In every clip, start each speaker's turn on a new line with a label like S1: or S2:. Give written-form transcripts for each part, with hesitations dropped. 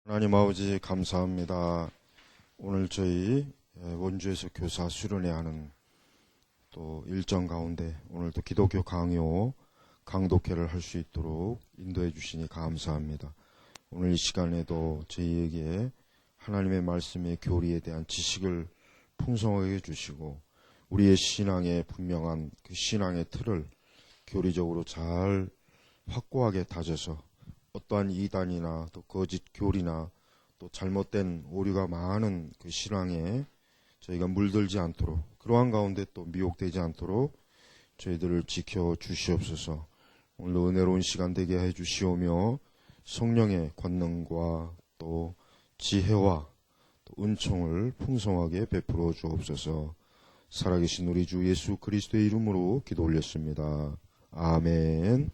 S1: 하나님 아버지 감사합니다. 오늘 저희 원주에서 교사 수련회 하는 또 일정 가운데 오늘도 기독교 강요 강독회를 할 수 있도록 인도해 주시니 감사합니다. 오늘 이 시간에도 저희에게 하나님의 말씀의 교리에 대한 지식을 풍성하게 주시고 우리의 신앙의 분명한 그 신앙의 틀을 교리적으로 잘 확고하게 다져서 어떠한 이단이나 또 거짓 교리나 또 잘못된 오류가 많은 그 신앙에 저희가 물들지 않도록, 그러한 가운데 또 미혹되지 않도록 저희들을 지켜 주시옵소서. 오늘 은혜로운 시간 되게 해 주시오며 성령의 권능과 또 지혜와 또 은총을 풍성하게 베풀어 주옵소서. 살아계신 우리 주 예수 그리스도의 이름으로 기도 올렸습니다. 아멘.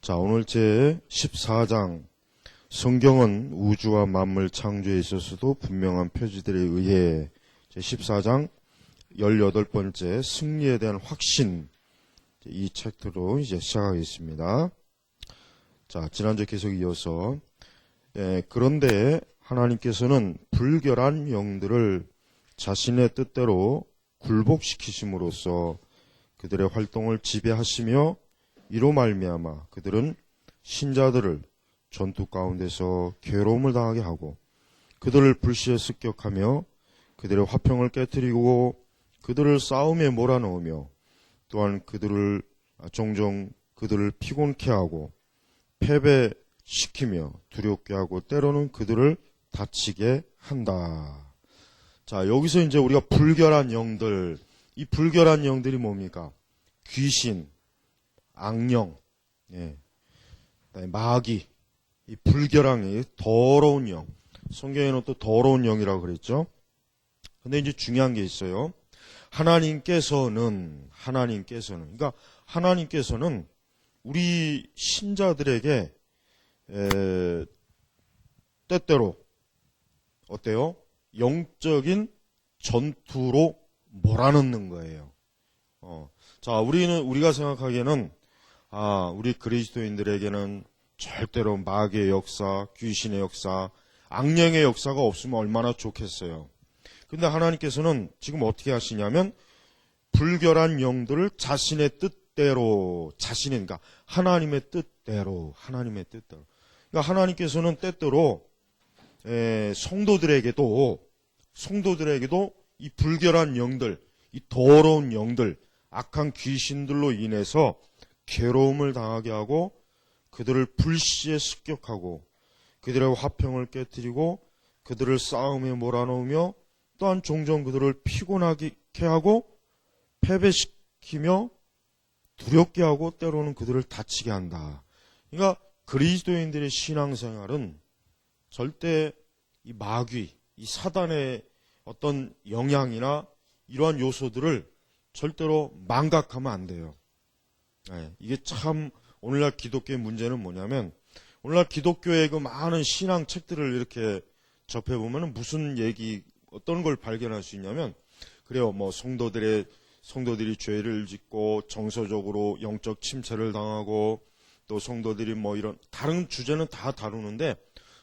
S1: 자, 오늘 제 14장, 성경은 우주와 만물 창조에 있어서도 분명한 표지들에 의해 제 14장 18번째 승리에 대한 확신, 이 챕터로 이제 시작하겠습니다. 자, 지난주에 계속 이어서 그런데 하나님께서는 불결한 영들을 자신의 뜻대로 굴복시키심으로써 그들의 활동을 지배하시며 이로 말미암아 그들은 신자들을 전투 가운데서 괴로움을 당하게 하고 그들을 불시에 습격하며 그들의 화평을 깨뜨리고 그들을 싸움에 몰아넣으며 또한 그들을 종종 그들을 피곤케 하고 패배시키며 두렵게 하고 때로는 그들을 다치게 한다. 자, 여기서 이제 우리가 불결한 영들, 이 불결한 영들이 뭡니까? 귀신, 악령, 마귀, 이 불결한, 더러운 영. 성경에는 또 더러운 영이라고 그랬죠. 근데 이제 중요한 게 있어요. 하나님께서는, 그러니까 하나님께서는 우리 신자들에게, 때때로, 어때요? 영적인 전투로 몰아넣는 거예요. 자, 우리가 생각하기에는 우리 그리스도인들에게는 절대로 마귀의 역사, 귀신의 역사, 악령의 역사가 없으면 얼마나 좋겠어요. 근데 하나님께서는 지금 어떻게 하시냐면 불결한 영들을 자신의 뜻대로, 그러니까 하나님의 뜻대로. 그러니까 하나님께서는 때때로 성도들에게도 이 불결한 영들, 이 더러운 영들, 악한 귀신들로 인해서 괴로움을 당하게 하고 그들을 불시에 습격하고 그들의 화평을 깨뜨리고 그들을 싸움에 몰아넣으며 또한 종종 그들을 피곤하게 하고 패배시키며 두렵게 하고 때로는 그들을 다치게 한다. 그러니까 그리스도인들의 신앙생활은 절대 이 마귀, 이 사단의 어떤 영향이나 이러한 요소들을 절대로 망각하면 안 돼요. 이게 참 오늘날 기독교의 문제는 뭐냐면 오늘날 기독교의 그 많은 신앙 책들을 이렇게 접해보면 무슨 어떤 걸 발견할 수 있냐면 그래요. 뭐 성도들이 죄를 짓고 정서적으로 영적 침체를 당하고 또 성도들이 뭐 이런 다른 주제는 다 다루는데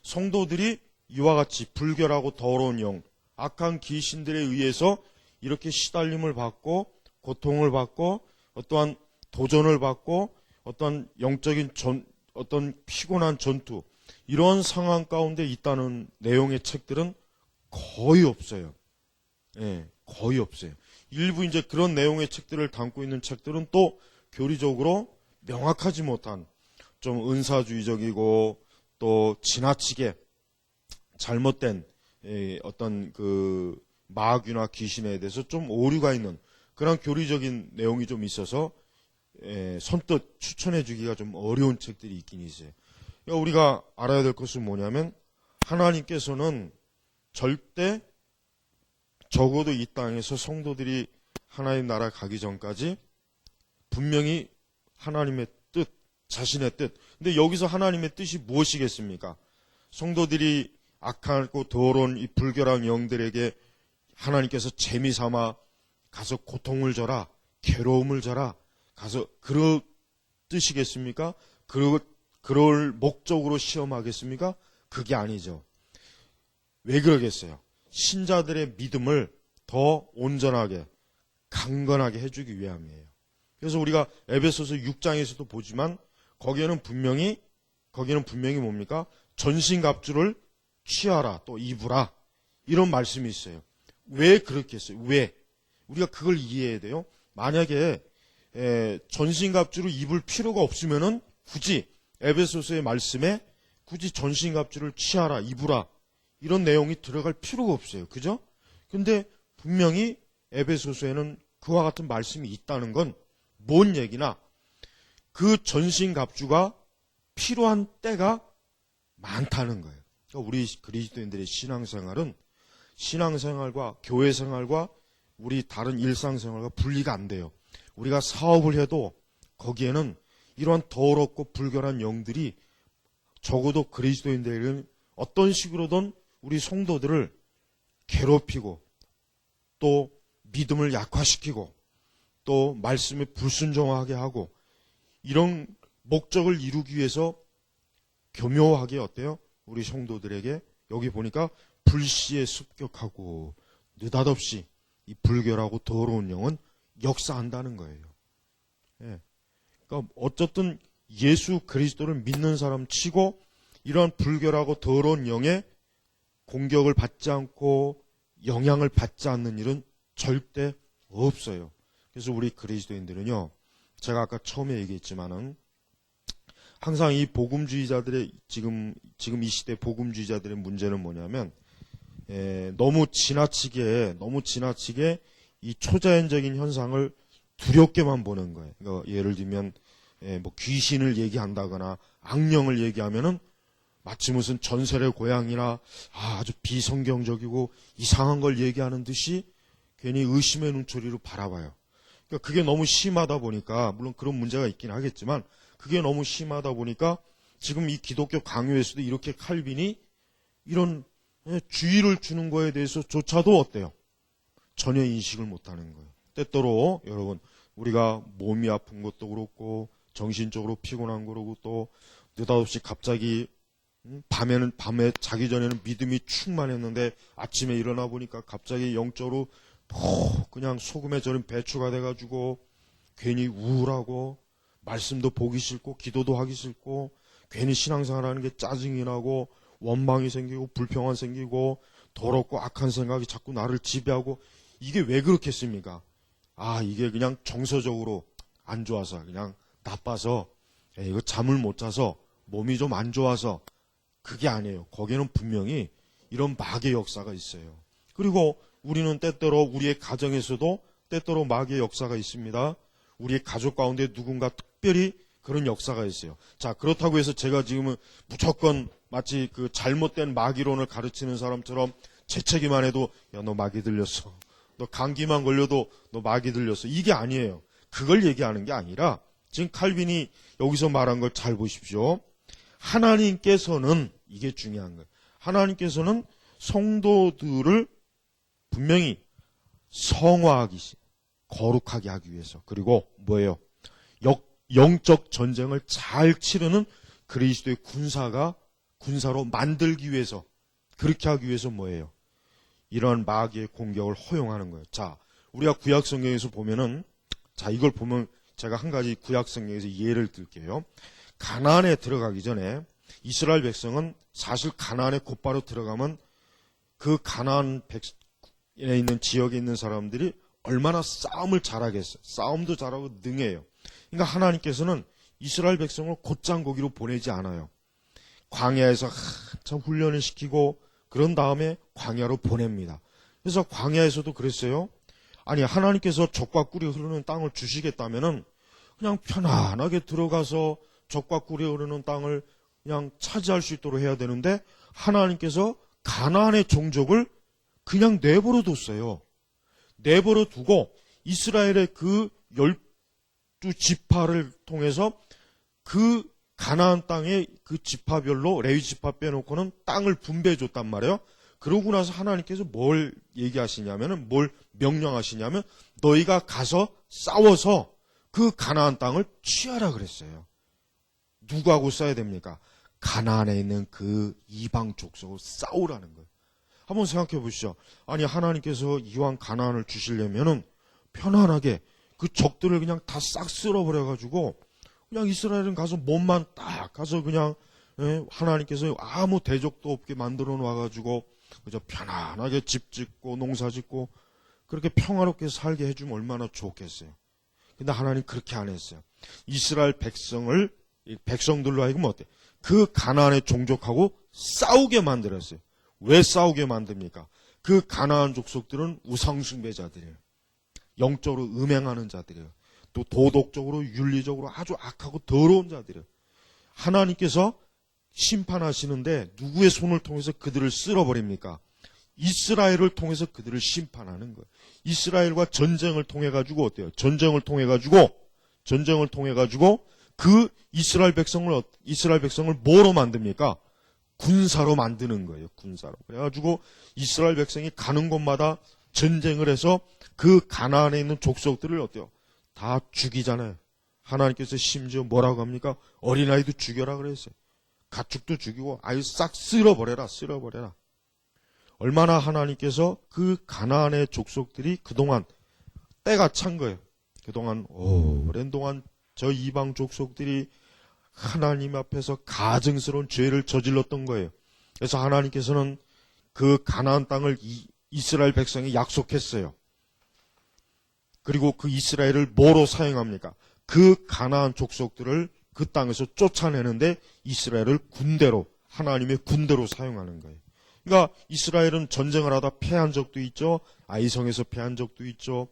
S1: 성도들이 이와 같이 불결하고 더러운 영, 악한 귀신들에 의해서 이렇게 시달림을 받고 고통을 받고 어떠한 도전을 받고 어떤 영적인 어떤 피곤한 전투, 이런 상황 가운데 있다는 내용의 책들은 거의 없어요. 거의 없어요. 일부 이제 그런 내용의 책들을 담고 있는 책들은 또 교리적으로 명확하지 못한 좀 은사주의적이고 또 지나치게 잘못된 어떤 그 마귀나 귀신에 대해서 좀 오류가 있는 그런 교리적인 내용이 좀 있어서 선뜻 추천해 주기가 좀 어려운 책들이 있긴 있어요. 그러니까 우리가 알아야 될 것은 뭐냐면 하나님께서는 절대 적어도 이 땅에서 성도들이 하나님 나라 가기 전까지 분명히 하나님의 뜻, 자신의 뜻. 근데 여기서 하나님의 뜻이 무엇이겠습니까? 성도들이 악하고 더러운 이 불결한 영들에게 하나님께서 재미삼아 가서 고통을 줘라, 괴로움을 줘라, 가서 그럴 뜻이겠습니까? 그럴 목적으로 시험하겠습니까? 그게 아니죠. 왜 그러겠어요? 신자들의 믿음을 더 온전하게, 강건하게 해주기 위함이에요. 그래서 우리가 에베소서 6장에서도 보지만 거기에는 분명히 뭡니까? 전신갑주를 취하라, 또 입으라, 이런 말씀이 있어요. 왜 그렇게 했어요? 왜? 우리가 그걸 이해해야 돼요. 만약에 전신갑주를 입을 필요가 없으면은 굳이 에베소서의 말씀에 굳이 전신갑주를 취하라, 입으라, 이런 내용이 들어갈 필요가 없어요. 그죠? 근데 분명히 에베소서에는 그와 같은 말씀이 있다는 건 뭔 얘기나, 그 전신갑주가 필요한 때가 많다는 거예요. 그러니까 우리 그리스도인들의 신앙생활과 교회생활과 우리 다른 일상생활과 분리가 안 돼요. 우리가 사업을 해도 거기에는 이러한 더럽고 불결한 영들이 적어도 그리스도인들은 어떤 식으로든 우리 성도들을 괴롭히고 또 믿음을 약화시키고 또 말씀에 불순종하게 하고, 이런 목적을 이루기 위해서 교묘하게 어때요? 우리 성도들에게 여기 보니까 불시에 습격하고 느닷없이 이 불결하고 더러운 영은 역사한다는 거예요. 예. 그러니까 어쨌든 예수 그리스도를 믿는 사람 치고 이러한 불결하고 더러운 영의 공격을 받지 않고 영향을 받지 않는 일은 절대 없어요. 그래서 우리 그리스도인들은요, 제가 아까 처음에 얘기했지만은 항상 이 복음주의자들의 지금 이 시대 복음주의자들의 문제는 뭐냐면 너무 지나치게 이 초자연적인 현상을 두렵게만 보는 거예요. 그러니까 예를 들면 뭐 귀신을 얘기한다거나 악령을 얘기하면은 마치 무슨 전설의 고향이나 아주 비성경적이고 이상한 걸 얘기하는 듯이 괜히 의심의 눈초리로 바라봐요. 그러니까 그게 너무 심하다 보니까, 물론 그런 문제가 있긴 하겠지만 그게 너무 심하다 보니까 지금 이 기독교 강요에서도 이렇게 칼빈이 이런 주의를 주는 거에 대해서조차도 어때요? 전혀 인식을 못하는 거예요. 때때로 여러분, 우리가 몸이 아픈 것도 그렇고 정신적으로 피곤한 거고 또 느닷없이 갑자기 밤에 자기 전에는 믿음이 충만했는데 아침에 일어나 보니까 갑자기 영적으로 그냥 소금에 절인 배추가 돼가지고 괜히 우울하고 말씀도 보기 싫고 기도도 하기 싫고 괜히 신앙생활하는 게 짜증이 나고 원망이 생기고 불평안 생기고 더럽고 악한 생각이 자꾸 나를 지배하고, 이게 왜 그렇겠습니까? 이게 그냥 정서적으로 안 좋아서, 그냥 나빠서, 이거 잠을 못 자서, 몸이 좀 안 좋아서, 그게 아니에요. 거기에는 분명히 이런 마귀의 역사가 있어요. 그리고 우리는 때때로 우리의 가정에서도 때때로 마귀의 역사가 있습니다. 우리의 가족 가운데 누군가 특별히 그런 역사가 있어요. 자, 그렇다고 해서 제가 지금은 무조건 마치 그 잘못된 마귀론을 가르치는 사람처럼 재채기만 해도 야, 너 마귀 들렸어. 너 감기만 걸려도 너 마귀 들렸어. 이게 아니에요. 그걸 얘기하는 게 아니라 지금 칼빈이 여기서 말한 걸 잘 보십시오. 하나님께서는, 이게 중요한 거예요. 하나님께서는 성도들을 분명히 성화하기, 거룩하게 하기 위해서, 그리고 뭐예요? 영적 전쟁을 잘 치르는 그리스도의 군사로 만들기 위해서, 그렇게 하기 위해서 뭐예요? 이런 마귀의 공격을 허용하는 거예요. 자, 우리가 구약 성경에서 보면은, 자, 이걸 보면 제가 한 가지 구약 성경에서 예를 들게요. 가나안에 들어가기 전에 이스라엘 백성은 사실 가나안에 곧바로 들어가면 그 가나안 에 있는 지역에 있는 사람들이 얼마나 싸움을 잘하겠어요. 싸움도 잘하고 능해요. 그러니까 하나님께서는 이스라엘 백성을 곧장 거기로 보내지 않아요. 광야에서 한참 훈련을 시키고 그런 다음에 광야로 보냅니다. 그래서 광야에서도 그랬어요. 아니, 하나님께서 젖과 꿀이 흐르는 땅을 주시겠다면은 그냥 편안하게 들어가서 젖과 꿀이 흐르는 땅을 그냥 차지할 수 있도록 해야 되는데, 하나님께서 가나안의 종족을 그냥 내버려 뒀어요. 내버려 두고 이스라엘의 그 12지파를 통해서 그 가나안 땅의 그 지파별로 레위 지파 빼놓고는 땅을 분배해 줬단 말이에요. 그러고 나서 하나님께서 뭘 얘기하시냐면은, 뭘 명령하시냐면, 너희가 가서 싸워서 그 가나안 땅을 취하라 그랬어요. 누구하고 싸야 됩니까? 가나안에 있는 그 이방 족속을 싸우라는 거예요. 한번 생각해 보시죠. 아니 하나님께서 이왕 가나안을 주시려면은 편안하게 그 적들을 그냥 다 싹 쓸어버려가지고 그냥 이스라엘은 가서 몸만 딱 가서 그냥 하나님께서 아무 대적도 없게 만들어 놔가지고 그저 편안하게 집 짓고 농사 짓고 그렇게 평화롭게 살게 해주면 얼마나 좋겠어요. 근데 하나님 그렇게 안 했어요. 이스라엘 백성들로 하여금 어때? 그 가나안의 종족하고 싸우게 만들었어요. 왜 싸우게 만듭니까? 그 가나안 족속들은 우상숭배자들이에요. 영적으로 음행하는 자들이에요. 또 도덕적으로 윤리적으로 아주 악하고 더러운 자들이에요. 하나님께서 심판하시는데 누구의 손을 통해서 그들을 쓸어버립니까? 이스라엘을 통해서 그들을 심판하는 거예요. 이스라엘과 전쟁을 통해 가지고 어때요? 전쟁을 통해 가지고 그 이스라엘 백성을 뭐로 만듭니까? 군사로 만드는 거예요. 군사로. 그래가지고 이스라엘 백성이 가는 곳마다 전쟁을 해서 그 가나안에 있는 족속들을 어때요? 다 죽이잖아요. 하나님께서 심지어 뭐라고 합니까? 어린아이도 죽여라 그랬어요. 가축도 죽이고 아유 싹 쓸어버려라. 얼마나 하나님께서 그 가나안의 족속들이 그동안 때가 찬 거예요. 그동안 오랜 동안 저 이방 족속들이 하나님 앞에서 가증스러운 죄를 저질렀던 거예요. 그래서 하나님께서는 그 가나안 땅을 이스라엘 백성이 약속했어요. 그리고 그 이스라엘을 뭐로 사용합니까? 그 가나안 족속들을 그 땅에서 쫓아내는데 이스라엘을 하나님의 군대로 사용하는 거예요. 그러니까 이스라엘은 전쟁을 하다 패한 적도 있죠. 아이성에서 패한 적도 있죠.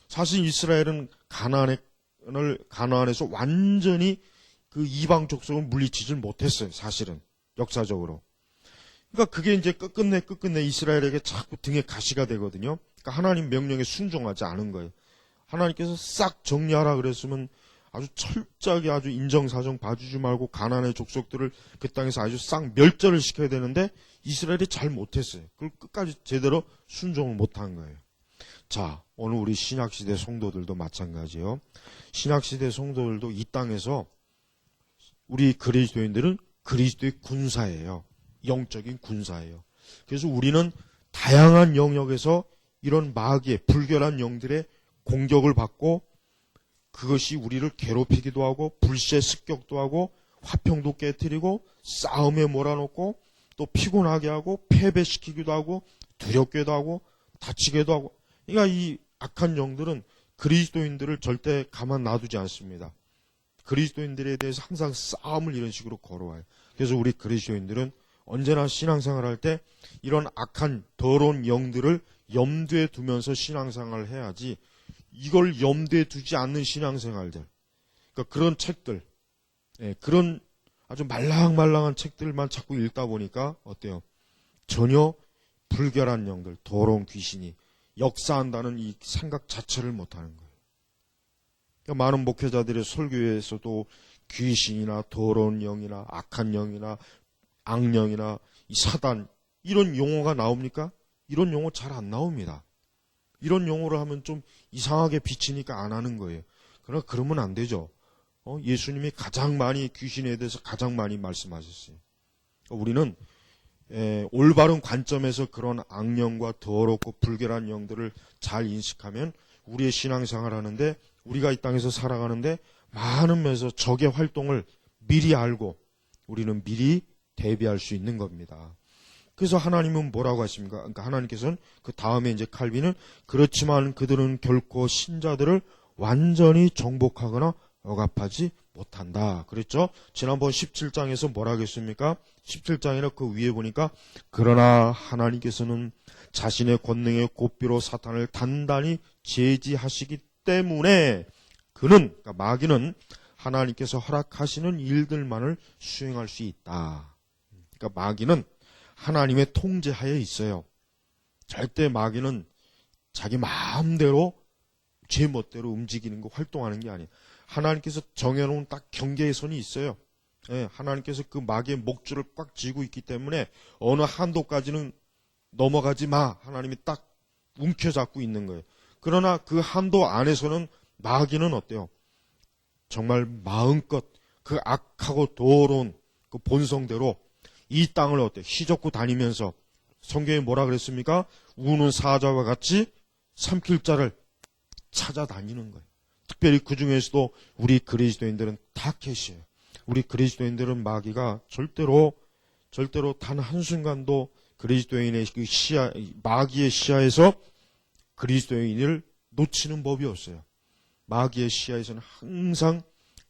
S1: 사실 이스라엘은 가나안에서 완전히 그 이방 족속을 물리치질 못했어요. 사실은 역사적으로. 그러니까 그게 이제 끝끝내 이스라엘에게 자꾸 등에 가시가 되거든요. 그러니까 하나님 명령에 순종하지 않은 거예요. 하나님께서 싹 정리하라 그랬으면 아주 철저하게 아주 인정사정 봐주지 말고 가나안의 족속들을 그 땅에서 아주 싹 멸절을 시켜야 되는데 이스라엘이 잘 못했어요. 그걸 끝까지 제대로 순종을 못한 거예요. 자, 오늘 우리 신약시대 성도들도 마찬가지예요. 신약시대 성도들도 이 땅에서 우리 그리스도인들은 그리스도의 군사예요. 영적인 군사예요. 그래서 우리는 다양한 영역에서 이런 마귀의 불결한 영들의 공격을 받고 그것이 우리를 괴롭히기도 하고 불시에 습격도 하고 화평도 깨뜨리고 싸움에 몰아넣고 또 피곤하게 하고 패배시키기도 하고 두렵게도 하고 다치게도 하고 그러니까 이 악한 영들은 그리스도인들을 절대 가만 놔두지 않습니다. 그리스도인들에 대해서 항상 싸움을 이런 식으로 걸어와요. 그래서 우리 그리스도인들은 언제나 신앙생활할 때 이런 악한 더러운 영들을 염두에 두면서 신앙생활을 해야지 이걸 염두에 두지 않는 신앙생활들 그러니까 그런 책들 그런 아주 말랑말랑한 책들만 자꾸 읽다 보니까 어때요? 전혀 불결한 영들 더러운 귀신이 역사한다는 이 생각 자체를 못하는 거예요. 그러니까 많은 목회자들의 설교에서도 귀신이나 더러운 영이나 악한 영이나 악령이나 이 사단 이런 용어가 나옵니까? 이런 용어 잘 안 나옵니다. 이런 용어를 하면 좀 이상하게 비치니까 안 하는 거예요. 그러나 그러면 안 되죠. 예수님이 가장 많이 귀신에 대해서 가장 많이 말씀하셨어요. 우리는 올바른 관점에서 그런 악령과 더럽고 불결한 영들을 잘 인식하면 우리의 신앙생활 하는데 우리가 이 땅에서 살아가는데 많은 면에서 적의 활동을 미리 알고 우리는 미리 대비할 수 있는 겁니다. 그래서 하나님은 뭐라고 하십니까? 그러니까 하나님께서는 그 다음에 이제 칼빈은 그렇지만 그들은 결코 신자들을 완전히 정복하거나 억압하지 못한다. 그랬죠? 지난번 17장에서 뭐라 그랬습니까? 17장에는 그 위에 보니까 그러나 하나님께서는 자신의 권능의 고삐로 사탄을 단단히 제지하시기 때문에 그는 그러니까 마귀는 하나님께서 허락하시는 일들만을 수행할 수 있다. 그러니까 마귀는 하나님의 통제하에 있어요. 절대 마귀는 자기 마음대로 제 멋대로 움직이는 거 활동하는 게 아니에요. 하나님께서 정해놓은 딱 경계의 선이 있어요. 하나님께서 그 마귀의 목줄을 꽉 쥐고 있기 때문에 어느 한도까지는 넘어가지 마. 하나님이 딱 움켜잡고 있는 거예요. 그러나 그 한도 안에서는 마귀는 어때요? 정말 마음껏 그 악하고 더러운 그 본성대로 이 땅을 어때 휘젓고 다니면서 성경에 뭐라 그랬습니까? 우는 사자와 같이 삼킬 자를 찾아다니는 거예요. 특별히 그 중에서도 우리 그리스도인들은 타켓이에요. 우리 그리스도인들은 마귀가 절대로 단 한순간도 그리스도인의 그 시야, 마귀의 시야에서 그리스도인을 놓치는 법이 없어요. 마귀의 시야에서는 항상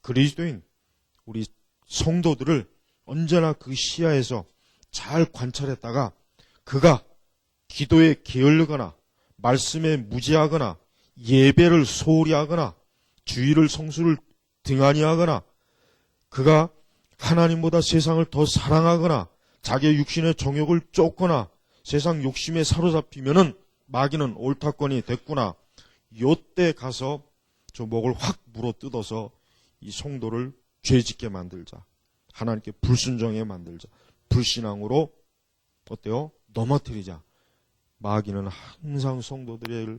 S1: 그리스도인, 우리 성도들을 언제나 그 시야에서 잘 관찰했다가 그가 기도에 게을르거나 말씀에 무지하거나 예배를 소홀히 하거나 주의를 성수를 등한히 하거나 그가 하나님보다 세상을 더 사랑하거나 자기의 육신의 정욕을 쫓거나 세상 욕심에 사로잡히면은 마귀는 옳다권이 됐구나. 요때 가서 저 목을 확 물어 뜯어서 이 성도를 죄짓게 만들자. 하나님께 불순종하게 만들자. 불신앙으로 어때요? 넘어뜨리자. 마귀는 항상 성도들의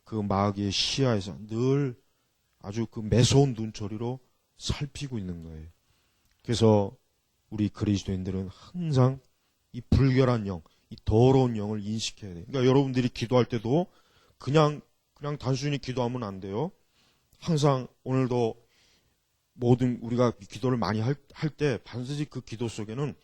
S1: 그 마귀의 시야에서 늘 아주 그 매서운 눈초리로 살피고 있는 거예요. 그래서 우리 그리스도인들은 항상 이 불결한 영, 이 더러운 영을 인식해야 돼요. 그러니까 여러분들이 기도할 때도 그냥 단순히 기도하면 안 돼요. 항상 오늘도 모든 우리가 기도를 많이 할 때 반드시 그 기도 속에는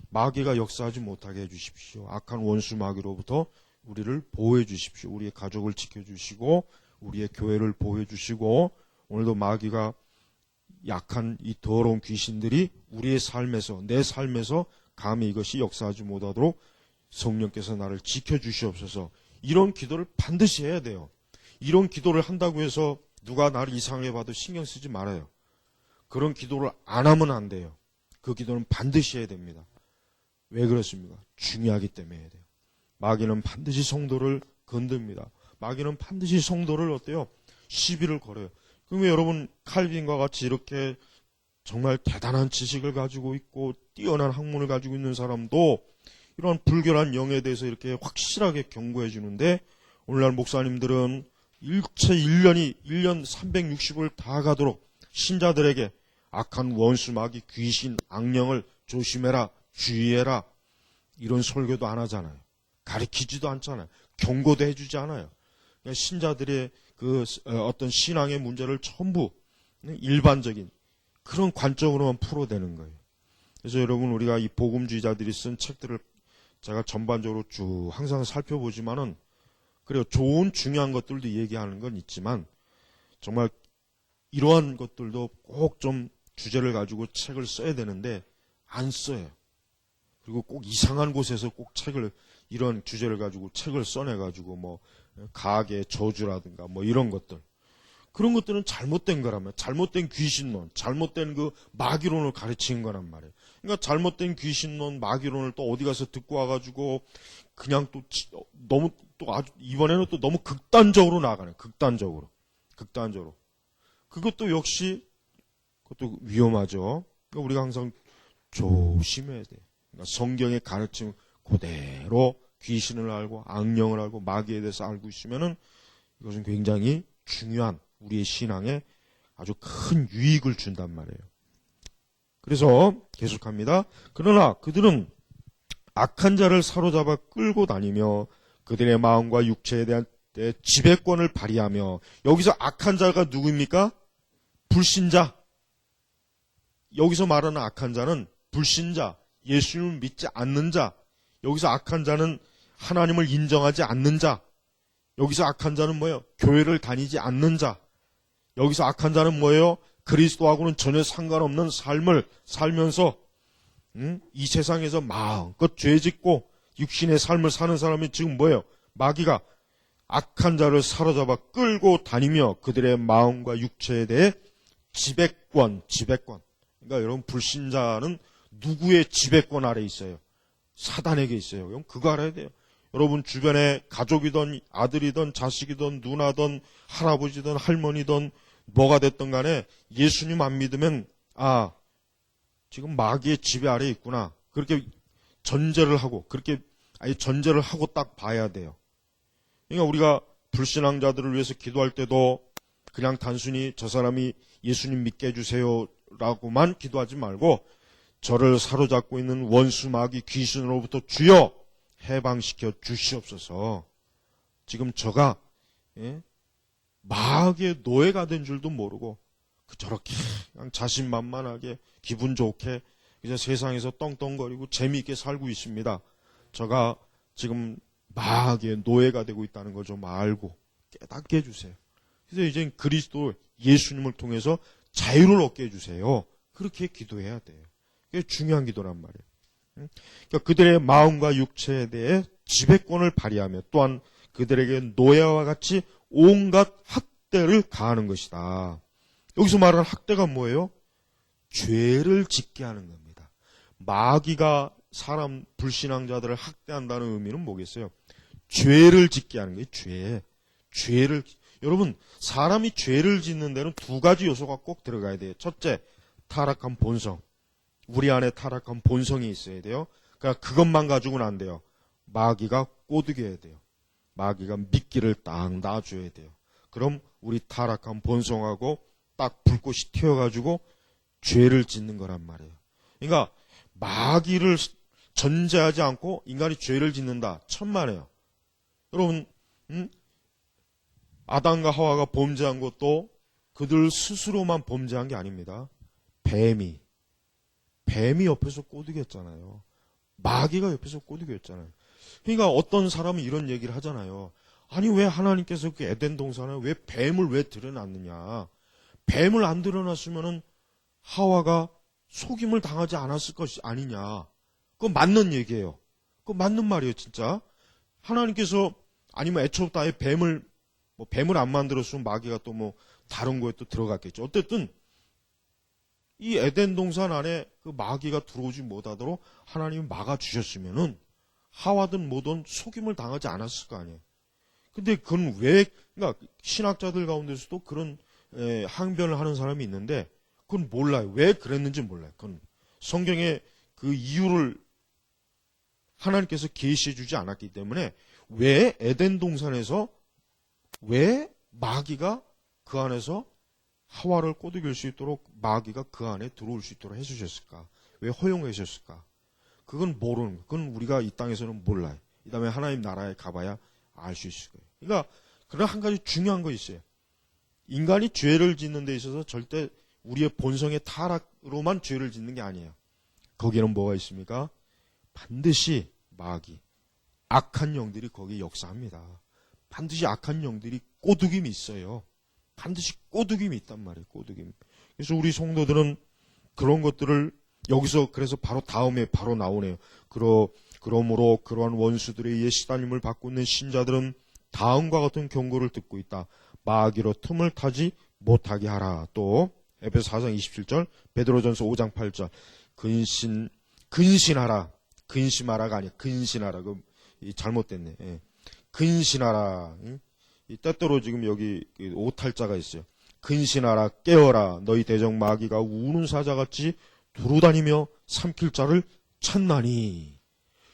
S1: 마귀가 역사하지 못하게 해주십시오. 악한 원수 마귀로부터 우리를 보호해 주십시오. 우리의 가족을 지켜주시고 우리의 교회를 보호해 주시고 오늘도 마귀가 약한 이 더러운 귀신들이 우리의 삶에서 내 삶에서 감히 이것이 역사하지 못하도록 성령께서 나를 지켜주시옵소서. 이런 기도를 반드시 해야 돼요. 이런 기도를 한다고 해서 누가 나를 이상하게 봐도 신경 쓰지 말아요. 그런 기도를 안 하면 안 돼요. 그 기도는 반드시 해야 됩니다. 왜 그렇습니까? 중요하기 때문에 해야 돼요. 마귀는 반드시 성도를 건듭니다. 마귀는 반드시 성도를 어때요? 시비를 걸어요. 그러면 여러분 칼빈과 같이 이렇게 정말 대단한 지식을 가지고 있고 뛰어난 학문을 가지고 있는 사람도 이런 불결한 영에 대해서 이렇게 확실하게 경고해 주는데 오늘날 목사님들은 일체 1년 360을 다 가도록 신자들에게 악한 원수 마귀 귀신 악령을 조심해라 주의해라 이런 설교도 안 하잖아요. 가르치지도 않잖아요. 경고도 해주지 않아요. 그러니까 신자들의 그 어떤 신앙의 문제를 전부 일반적인 그런 관점으로만 풀어대는 거예요. 그래서 여러분 우리가 이 복음주의자들이 쓴 책들을 제가 전반적으로 쭉 항상 살펴보지만은 그래요. 좋은 중요한 것들도 얘기하는 건 있지만 정말 이러한 것들도 꼭 좀 주제를 가지고 책을 써야 되는데 안 써요. 그리고 꼭 이상한 곳에서 꼭 책을 이런 주제를 가지고 책을 써내가지고 뭐 가계 저주라든가 뭐 이런 것들 그런 것들은 잘못된 거라면 잘못된 귀신론, 잘못된 그 마귀론을 가르치는 거란 말이에요. 그러니까 잘못된 귀신론, 마귀론을 또 어디 가서 듣고 와가지고 그냥 또 너무 또 아주 이번에는 또 너무 극단적으로 나가네. 극단적으로. 그것도 역시 그것도 위험하죠. 그러니까 우리가 항상 조심해야 돼요. 그러니까 성경의 가르침 그대로 귀신을 알고 악령을 알고 마귀에 대해서 알고 있으면은 이것은 굉장히 중요한 우리의 신앙에 아주 큰 유익을 준단 말이에요. 그래서 계속합니다. 그러나 그들은 악한 자를 사로잡아 끌고 다니며 그들의 마음과 육체에 대한 지배권을 발휘하며 여기서 악한 자가 누구입니까? 불신자. 여기서 말하는 악한 자는 불신자, 예수님을 믿지 않는 자. 여기서 악한 자는 하나님을 인정하지 않는 자. 여기서 악한 자는 뭐예요? 교회를 다니지 않는 자. 여기서 악한 자는 뭐예요? 그리스도하고는 전혀 상관없는 삶을 살면서 이 세상에서 마음껏 죄짓고 육신의 삶을 사는 사람이 지금 뭐예요? 마귀가 악한 자를 사로잡아 끌고 다니며 그들의 마음과 육체에 대해 지배권. 그러니까 여러분 불신자는 누구의 지배권 아래 있어요? 사단에게 있어요. 그럼 그거 알아야 돼요. 여러분 주변에 가족이든 아들이든 자식이든 누나든 할아버지든 할머니든 뭐가 됐든 간에 예수님 안 믿으면 지금 마귀의 지배 아래에 있구나. 그렇게 전제를 하고 전제를 하고 딱 봐야 돼요. 그러니까 우리가 불신앙자들을 위해서 기도할 때도 그냥 단순히 저 사람이 예수님 믿게 해주세요라고만 기도하지 말고 저를 사로잡고 있는 원수 마귀 귀신으로부터 주여 해방시켜 주시옵소서. 지금 저가 마귀의 노예가 된 줄도 모르고 저렇게 그냥 자신만만하게 기분 좋게 이제 세상에서 떵떵거리고 재미있게 살고 있습니다. 저가 지금 마귀의 노예가 되고 있다는 걸 좀 알고 깨닫게 해주세요. 그래서 이제 그리스도 예수님을 통해서 자유를 얻게 해주세요. 그렇게 기도해야 돼요. 그게 중요한 기도란 말이에요. 그러니까 그들의 마음과 육체에 대해 지배권을 발휘하며 또한 그들에게 노예와 같이 온갖 학대를 가하는 것이다. 여기서 말하는 학대가 뭐예요? 죄를 짓게 하는 겁니다. 마귀가 사람 불신앙자들을 학대한다는 의미는 뭐겠어요? 죄를 짓게 하는 거예요. 죄를 여러분 사람이 죄를 짓는 데는 두 가지 요소가 꼭 들어가야 돼요. 첫째, 타락한 본성. 우리 안에 타락한 본성이 있어야 돼요. 그러니까 그것만 가지고는 안 돼요. 마귀가 꼬드겨야 돼요. 마귀가 미끼를 딱 놔줘야 돼요. 그럼 우리 타락한 본성하고 딱 불꽃이 튀어가지고 죄를 짓는 거란 말이에요. 그러니까 마귀를 전제하지 않고 인간이 죄를 짓는다. 천만에요. 여러분, 아담과 하와가 범죄한 것도 그들 스스로만 범죄한 게 아닙니다. 뱀이 옆에서 꼬드겼잖아요. 마귀가 옆에서 꼬드겼잖아요. 그러니까 어떤 사람은 이런 얘기를 하잖아요. 아니 왜 하나님께서 그 에덴 동산에 왜 뱀을 왜 드러났느냐. 뱀을 안 드러났으면은 하와가 속임을 당하지 않았을 것이 아니냐. 그건 맞는 얘기예요. 그건 맞는 말이에요, 진짜. 하나님께서 아니면 애초부터 아예 뱀을 안 만들었으면 마귀가 또 뭐 다른 거에 또 들어갔겠죠. 어쨌든 이 에덴 동산 안에 그 마귀가 들어오지 못하도록 하나님이 막아주셨으면은 하와든 뭐든 속임을 당하지 않았을 거 아니에요. 근데 그건 왜, 그러니까 신학자들 가운데서도 그런 항변을 하는 사람이 있는데 그건 몰라요. 왜 그랬는지 몰라요. 그건 성경에 그 이유를 하나님께서 계시해 주지 않았기 때문에 왜 에덴 동산에서 왜 마귀가 그 안에서 하와를 꼬드길 수 있도록 마귀가 그 안에 들어올 수 있도록 해주셨을까? 왜 허용해 주셨을까? 그건 모르는 거예요. 그건 우리가 이 땅에서는 몰라요. 이 다음에 하나님 나라에 가봐야 알 수 있을 거예요. 그러니까 그런 한 가지 중요한 거 있어요. 인간이 죄를 짓는 데 있어서 절대 우리의 본성의 타락으로만 죄를 짓는 게 아니에요. 거기에는 뭐가 있습니까? 반드시 마귀, 악한 영들이 거기에 역사합니다. 반드시 악한 영들이 꼬드김이 있어요. 반드시 꼬드김이 있단 말이에요. 꼬드김. 그래서 우리 성도들은 그런 것들을 여기서 그래서 바로 다음에 바로 나오네요. 그러므로 그러한 원수들의 의해 시달림을 받고 있는 신자들은 다음과 같은 경고를 듣고 있다. 마귀로 틈을 타지 못하게 하라. 또 에베소 4장 27절, 베드로전서 5장 8절. 근신하라. 근심하라가 아니야. 근신하라. 그 잘못됐네. 예. 근신하라. 이 때때로 지금 여기 오탈자가 있어요. 근신하라, 깨어라. 너희 대적 마귀가 우는 사자같이 두루다니며 삼킬 자를 찾나니.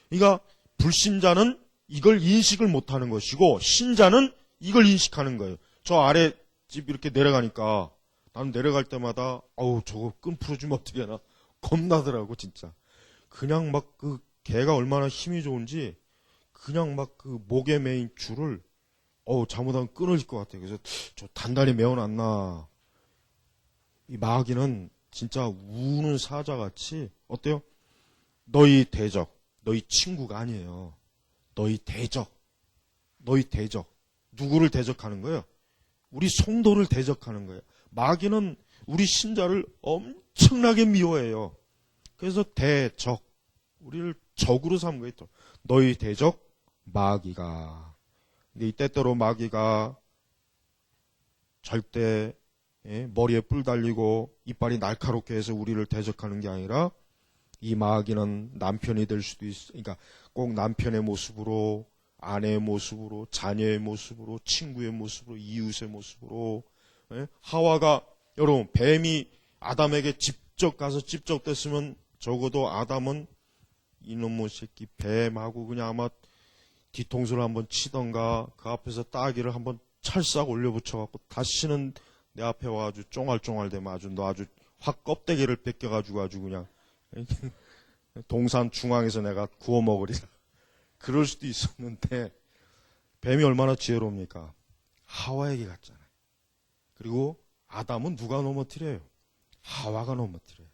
S1: 그러니까 불신자는 이걸 인식을 못하는 것이고 신자는 이걸 인식하는 거예요. 저 아래 집 이렇게 내려가니까 나는 내려갈 때마다 아우 저거 끈 풀어주면 어떻게 하나 겁나더라고 진짜. 그냥 막 그 개가 얼마나 힘이 좋은지 그냥 막 그 목에 매인 줄을 잘못하면 끊어질 것 같아요. 그래서 저 단단히 메어놨나. 이 마귀는 진짜 우는 사자같이 어때요? 너희 대적, 너희 친구가 아니에요. 너희 대적. 누구를 대적하는 거예요? 우리 성도를 대적하는 거예요. 마귀는 우리 신자를 엄청나게 미워해요. 그래서 대적, 우리를 적으로 삼은 거예요. 너희 대적 마귀가. 근데 이 때때로 마귀가 절대 머리에 뿔 달리고 이빨이 날카롭게 해서 우리를 대적하는 게 아니라 이 마귀는 남편이 될 수도 있어. 그러니까 꼭 남편의 모습으로, 아내의 모습으로, 자녀의 모습으로, 친구의 모습으로, 이웃의 모습으로. 하와가 여러분 뱀이 아담에게 직접 가서 찝적댔으면 적어도 아담은 이놈의 새끼 뱀하고 그냥 아마 뒤통수를 한번 치던가 그 앞에서 따귀를 한번 찰싹 올려붙여갖고 다시는 내 앞에 와가지고 쫑알쫑알 대면 아주 너 아주 확 껍데기를 벗겨가지고 아주 그냥 동산 중앙에서 내가 구워 먹으리라. 그럴 수도 있었는데 뱀이 얼마나 지혜로웁니까? 하와에게 갔잖아요. 그리고 아담은 누가 넘어뜨려요? 하와가 넘어뜨려요.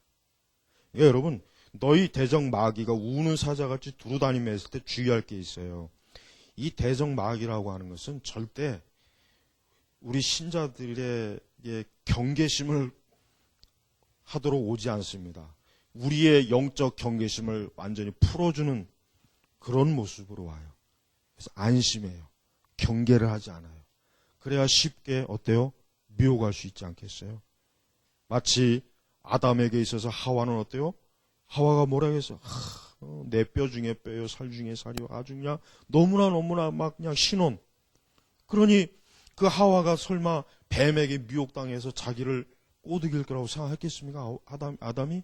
S1: 그러니까 여러분, 너희 대적 마귀가 우는 사자같이 두루다니며 했을 때 주의할 게 있어요. 이 대적 마귀라고 하는 것은 절대 우리 신자들의 경계심을 하도록 오지 않습니다. 우리의 영적 경계심을 완전히 풀어주는 그런 모습으로 와요. 그래서 안심해요. 경계를 하지 않아요. 그래야 쉽게 어때요? 미혹할 수 있지 않겠어요? 마치 아담에게 있어서 하와는 어때요? 하와가 뭐라 했어? 내 뼈 중에 뼈요, 살 중에 살이요. 아주 그냥 너무나 막 그냥 신혼. 그러니 그 하와가 설마 뱀에게 미혹당해서 자기를 꼬드길 거라고 생각했겠습니까? 아담이?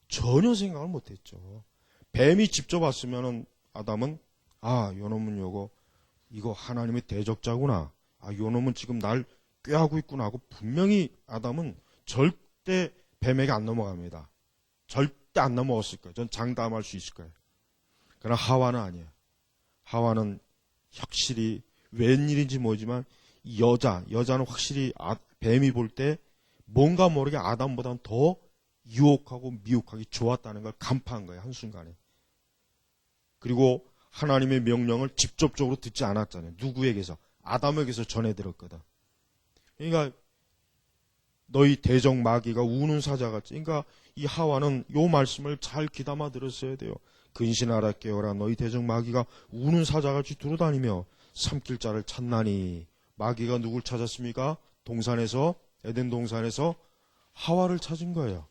S1: 전혀 생각을 못했죠. 뱀이 직접 왔으면은 아담은 요놈은 이거 하나님의 대적자구나. 요놈은 지금 날 꾀하고 있구나 하고 분명히 아담은 절대 뱀에게 안 넘어갑니다. 절대 안 넘어갔을 거예요. 전 장담할 수 있을 거예요. 그러나 하와는 아니에요. 하와는 확실히 웬일인지 모르지만 여자는 확실히 뱀이 볼 때 뭔가 모르게 아담보다는 더 유혹하고 미혹하기 좋았다는 걸 간파한 거예요. 한순간에. 그리고 하나님의 명령을 직접적으로 듣지 않았잖아요. 누구에게서? 아담에게서 전해 들었거든. 그러니까 너희 대적 마귀가 우는 사자같이. 그러니까 이 하와는 요 말씀을 잘 귀담아 들었어야 돼요. 근신하라 깨어라. 너희 대적 마귀가 우는 사자같이 두루다니며 삼킬 자를 찾나니. 마귀가 누굴 찾았습니까? 에덴 동산에서 하와를 찾은 거예요.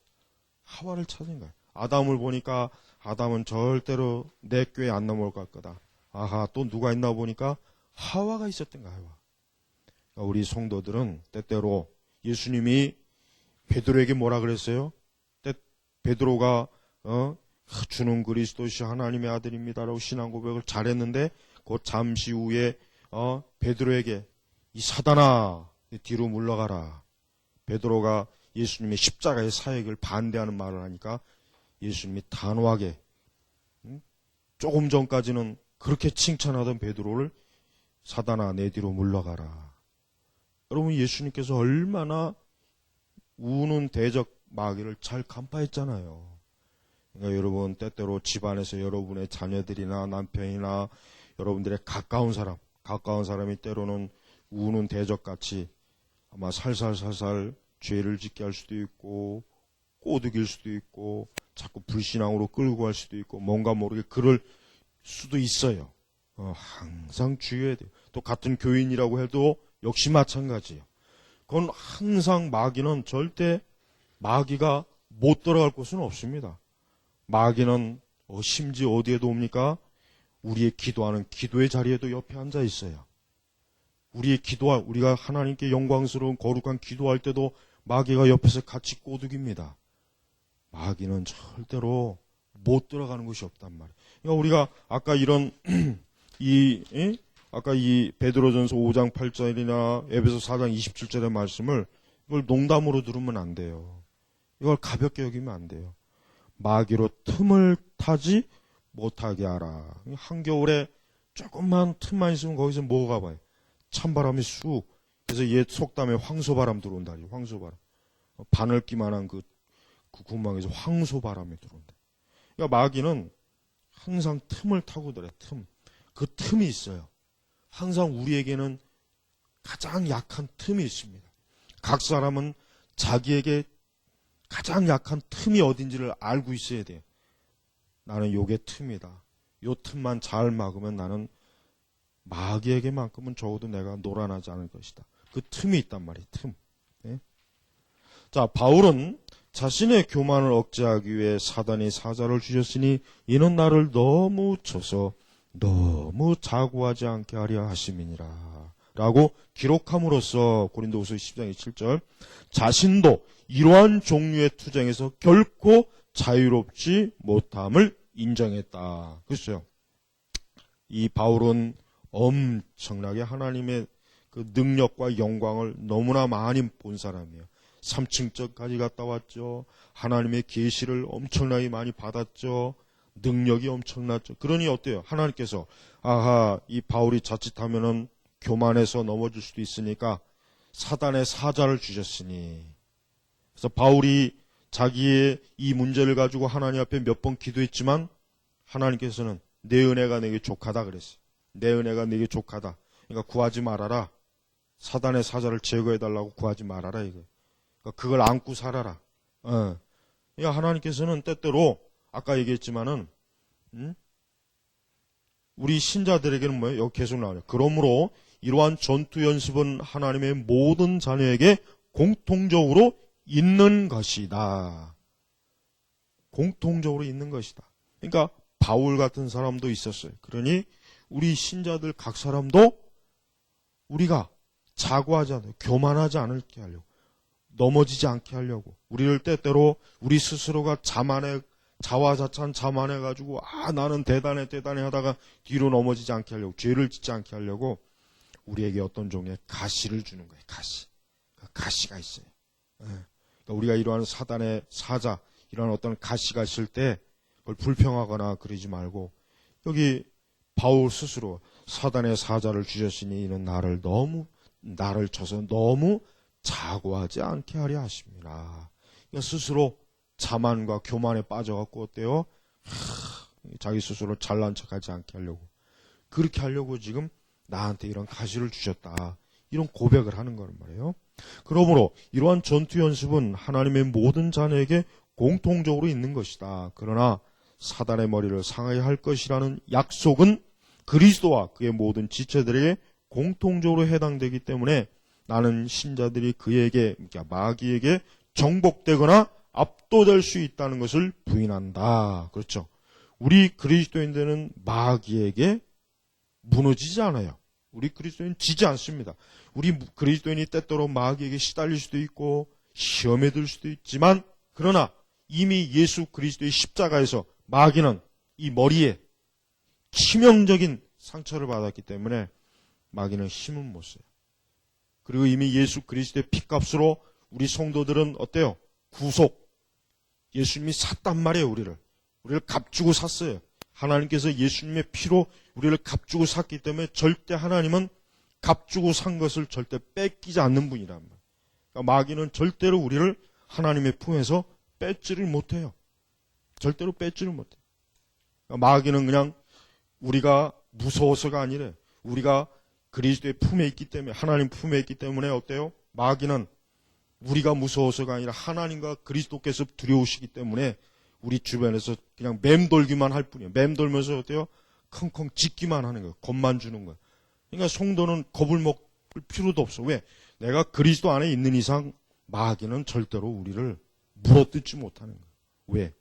S1: 하와를 찾은 거예요. 아담을 보니까 아담은 절대로 내 꾀에 안 넘어갈 거다. 또 누가 있나 보니까 하와가 있었던 거야. 하와. 그러니까 우리 성도들은 때때로 예수님이 베드로에게 뭐라 그랬어요? 베드로가 주는 그리스도시 하나님의 아들입니다라고 신앙 고백을 잘했는데 그 잠시 후에 베드로에게 이 사단아 뒤로 물러가라. 베드로가 예수님의 십자가의 사역을 반대하는 말을 하니까 예수님이 단호하게 조금 전까지는 그렇게 칭찬하던 베드로를 사단아 내 뒤로 물러가라. 여러분 예수님께서 얼마나 우는 대적 마귀를 잘 간파했잖아요. 그러니까 여러분 때때로 집안에서 여러분의 자녀들이나 남편이나 여러분들의 가까운 사람이 때로는 우는 대적같이 아마 살살 죄를 짓게 할 수도 있고 꼬드길 수도 있고 자꾸 불신앙으로 끌고 갈 수도 있고 뭔가 모르게 그럴 수도 있어요. 항상 주의해야 돼요. 또 같은 교인이라고 해도 역시 마찬가지예요. 그건 항상 마귀가 못 들어갈 곳은 없습니다. 마귀는 심지어 어디에도 옵니까? 우리의 기도하는 기도의 자리에도 옆에 앉아 있어요. 우리가 하나님께 영광스러운 거룩한 기도할 때도 마귀가 옆에서 같이 꼬드깁니다. 마귀는 절대로 못 들어가는 곳이 없단 말이에요. 그러니까 우리가 아까 아까 이 베드로전서 5장 8절이나 에베소 4장 27절의 말씀을 이걸 농담으로 들으면 안 돼요. 이걸 가볍게 여기면 안 돼요. 마귀로 틈을 타지 못하게 하라. 한겨울에 조금만 틈만 있으면 거기서 뭐가 봐요? 찬바람이 쑥. 그래서 옛 속담에 황소바람 들어온다. 황소바람. 바늘기만한 그 구멍에서 황소바람이 들어온다. 그러니까 마귀는 항상 틈을 타고 들어요. 그 틈이 있어요. 항상 우리에게는 가장 약한 틈이 있습니다. 각 사람은 자기에게 가장 약한 틈이 어딘지를 알고 있어야 돼요. 나는 요게 틈이다. 요 틈만 잘 막으면 나는 마귀에게만큼은 적어도 내가 놀아나지 않을 것이다. 그 틈이 있단 말이에요. 틈. 네? 자, 바울은 자신의 교만을 억제하기 위해 사단이 사자를 주셨으니 이는 나를 너무 쳐서 너무 자고하지 않게 하려 하심이니라 라고 기록함으로써 고린도후서 10장 7절 자신도 이러한 종류의 투쟁에서 결코 자유롭지 못함을 인정했다. 그렇죠? 이 바울은 엄청나게 하나님의 그 능력과 영광을 너무나 많이 본 사람이에요. 3층짜리 갔다 왔죠. 하나님의 계시를 엄청나게 많이 받았죠. 능력이 엄청났죠. 그러니 어때요? 하나님께서 아하, 이 바울이 자칫하면은 교만해서 넘어질 수도 있으니까 사단의 사자를 주셨으니. 그래서 바울이 자기의 이 문제를 가지고 하나님 앞에 몇 번 기도했지만 하나님께서는 내 은혜가 내게 족하다 그랬어요. 내 은혜가 내게 족하다. 그러니까 구하지 말아라. 사단의 사자를 제거해달라고 구하지 말아라 이거. 그러니까 그걸 안고 살아라. 그러니까 하나님께서는 때때로 아까 얘기했지만은 우리 신자들에게는 뭐예요? 여기 계속 나와요. 그러므로 이러한 전투 연습은 하나님의 모든 자녀에게 공통적으로 있는 것이다. 공통적으로 있는 것이다. 그러니까 바울 같은 사람도 있었어요. 그러니 우리 신자들 각 사람도 우리가 자고하지 않고 교만하지 않게 하려고, 넘어지지 않게 하려고, 우리를 때때로 우리 스스로가 자화자찬 자만해가지고 나는 대단해 대단해 하다가 뒤로 넘어지지 않게 하려고, 죄를 짓지 않게 하려고 우리에게 어떤 종류의 가시를 주는 거예요. 가시가 있어요. 그러니까 우리가 이러한 사단의 사자, 이러한 어떤 가시가 있을 때 그걸 불평하거나 그러지 말고, 여기 바울 스스로 사단의 사자를 주셨으니 이는 나를 쳐서 너무 자고하지 않게 하려 하십니다. 그러니까 스스로 자만과 교만에 빠져갖고 어때요? 자기 스스로 잘난 척하지 않게 하려고, 그렇게 하려고 지금 나한테 이런 가시를 주셨다, 이런 고백을 하는 거란 말이에요. 그러므로 이러한 전투 연습은 하나님의 모든 자녀에게 공통적으로 있는 것이다. 그러나 사단의 머리를 상하게 할 것이라는 약속은 그리스도와 그의 모든 지체들에게 공통적으로 해당되기 때문에 나는 신자들이 그에게, 그러니까 마귀에게 정복되거나 압도될 수 있다는 것을 부인한다. 그렇죠. 우리 그리스도인들은 마귀에게 무너지지 않아요. 우리 그리스도인 지지 않습니다. 우리 그리스도인이 때때로 마귀에게 시달릴 수도 있고 시험에 들 수도 있지만, 그러나 이미 예수 그리스도의 십자가에서 마귀는 이 머리에 치명적인 상처를 받았기 때문에 마귀는 힘은 못 써요. 그리고 이미 예수 그리스도의 피값으로 우리 성도들은 어때요? 구속. 예수님이 샀단 말이에요, 우리를 값주고 샀어요. 하나님께서 예수님의 피로 우리를 값주고 샀기 때문에 절대 하나님은 값주고 산 것을 절대 뺏기지 않는 분이란 말이에요. 그러니까 마귀는 절대로 우리를 하나님의 품에서 뺏지를 못해요. 절대로 뺏지를 못해요. 그러니까 마귀는 그냥 우리가 무서워서가 아니래. 우리가 그리스도의 품에 있기 때문에, 하나님 품에 있기 때문에 어때요? 마귀는 우리가 무서워서가 아니라 하나님과 그리스도께서 두려우시기 때문에 우리 주변에서 그냥 맴돌기만 할 뿐이에요. 맴돌면서 어때요? 컹컹 짖기만 하는 거예요. 겁만 주는 거예요. 그러니까 성도는 겁을 먹을 필요도 없어. 왜? 내가 그리스도 안에 있는 이상 마귀는 절대로 우리를 물어뜯지 못하는 거예요. 왜?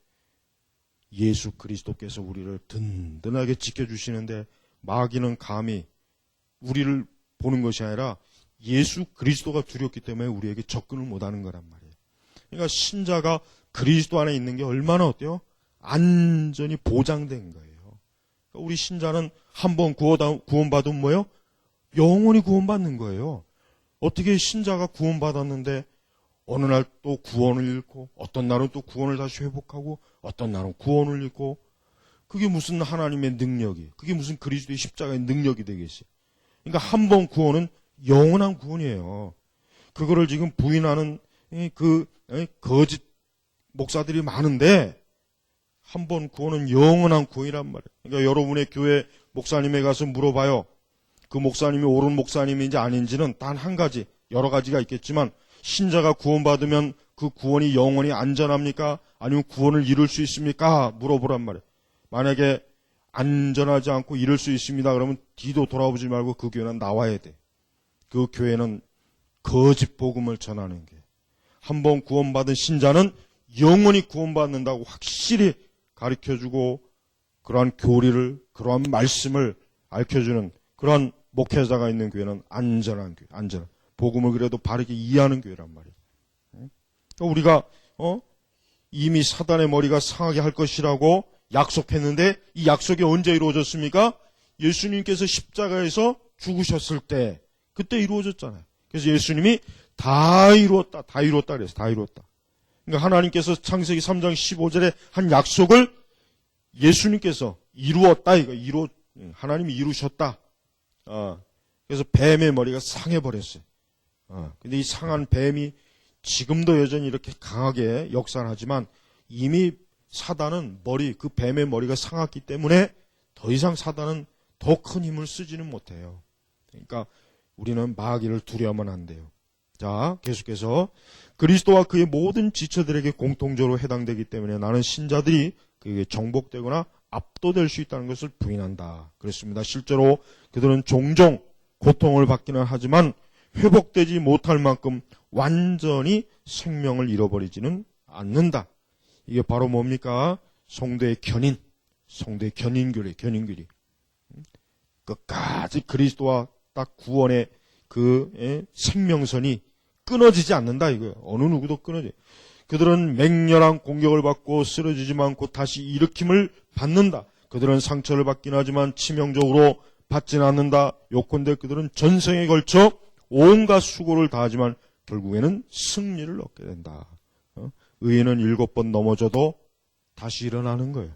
S1: 예수 그리스도께서 우리를 든든하게 지켜주시는데 마귀는 감히 우리를 보는 것이 아니라 예수 그리스도가 두렵기 때문에 우리에게 접근을 못하는 거란 말이에요. 그러니까 신자가 그리스도 안에 있는 게 얼마나 어때요? 안전이 보장된 거예요. 그러니까 우리 신자는 한번 구원받으면 뭐예요? 영원히 구원받는 거예요. 어떻게 신자가 구원받았는데 어느 날 또 구원을 잃고, 어떤 날은 또 구원을 다시 회복하고, 어떤 날은 구원을 잃고, 그게 무슨 하나님의 능력이, 그게 무슨 그리스도의 십자가의 능력이 되겠어요. 그러니까 한 번 구원은 영원한 구원이에요. 그거를 지금 부인하는 거짓 목사들이 많은데, 한 번 구원은 영원한 구원이란 말이에요. 그러니까 여러분의 교회 목사님에 가서 물어봐요. 그 목사님이 옳은 목사님인지 아닌지는 단 한 가지, 여러 가지가 있겠지만, 신자가 구원받으면 그 구원이 영원히 안전합니까? 아니면 구원을 이룰 수 있습니까? 물어보란 말이에요. 만약에 안전하지 않고 이룰 수 있습니다. 그러면 뒤도 돌아보지 말고 그 교회는 나와야 돼. 그 교회는 거짓 복음을 전하는 게. 한번 구원받은 신자는 영원히 구원받는다고 확실히 가르쳐주고, 그러한 교리를, 그러한 말씀을 알려주는 그러한 목회자가 있는 교회는 안전한 교회, 안전한. 복음을 그래도 바르게 이해하는 교회란 말이에요. 그러니까 우리가 이미 사단의 머리가 상하게 할 것이라고 약속했는데, 이 약속이 언제 이루어졌습니까? 예수님께서 십자가에서 죽으셨을 때, 그때 이루어졌잖아요. 그래서 예수님이 다 이루었다. 다 이루었다. 그래서 다 이루었다. 그러니까 하나님께서 창세기 3장 15절에 한 약속을 예수님께서 이루었다. 이거 하나님이 이루셨다. 그래서 뱀의 머리가 상해버렸어요. 근데 이 상한 뱀이 지금도 여전히 이렇게 강하게 역사하지만 이미 사단은 그 뱀의 머리가 상했기 때문에 더 이상 사단은 더 큰 힘을 쓰지는 못해요. 그러니까 우리는 마귀를 두려워하면 안 돼요. 자, 계속해서 그리스도와 그의 모든 지체들에게 공통적으로 해당되기 때문에 나는 신자들이 그에게 정복되거나 압도될 수 있다는 것을 부인한다. 그렇습니다. 실제로 그들은 종종 고통을 받기는 하지만 회복되지 못할 만큼 완전히 생명을 잃어버리지는 않는다. 이게 바로 뭡니까? 성도의 견인교리. 끝까지 그리스도와 딱 구원의 그 생명선이 끊어지지 않는다 이거예요. 어느 누구도 끊어져. 그들은 맹렬한 공격을 받고 쓰러지지만 않고 다시 일으킴을 받는다. 그들은 상처를 받긴 하지만 치명적으로 받지는 않는다. 요컨대 그들은 전생에 걸쳐 온갖 수고를 다하지만 결국에는 승리를 얻게 된다. 의인은 7번 넘어져도 다시 일어나는 거예요.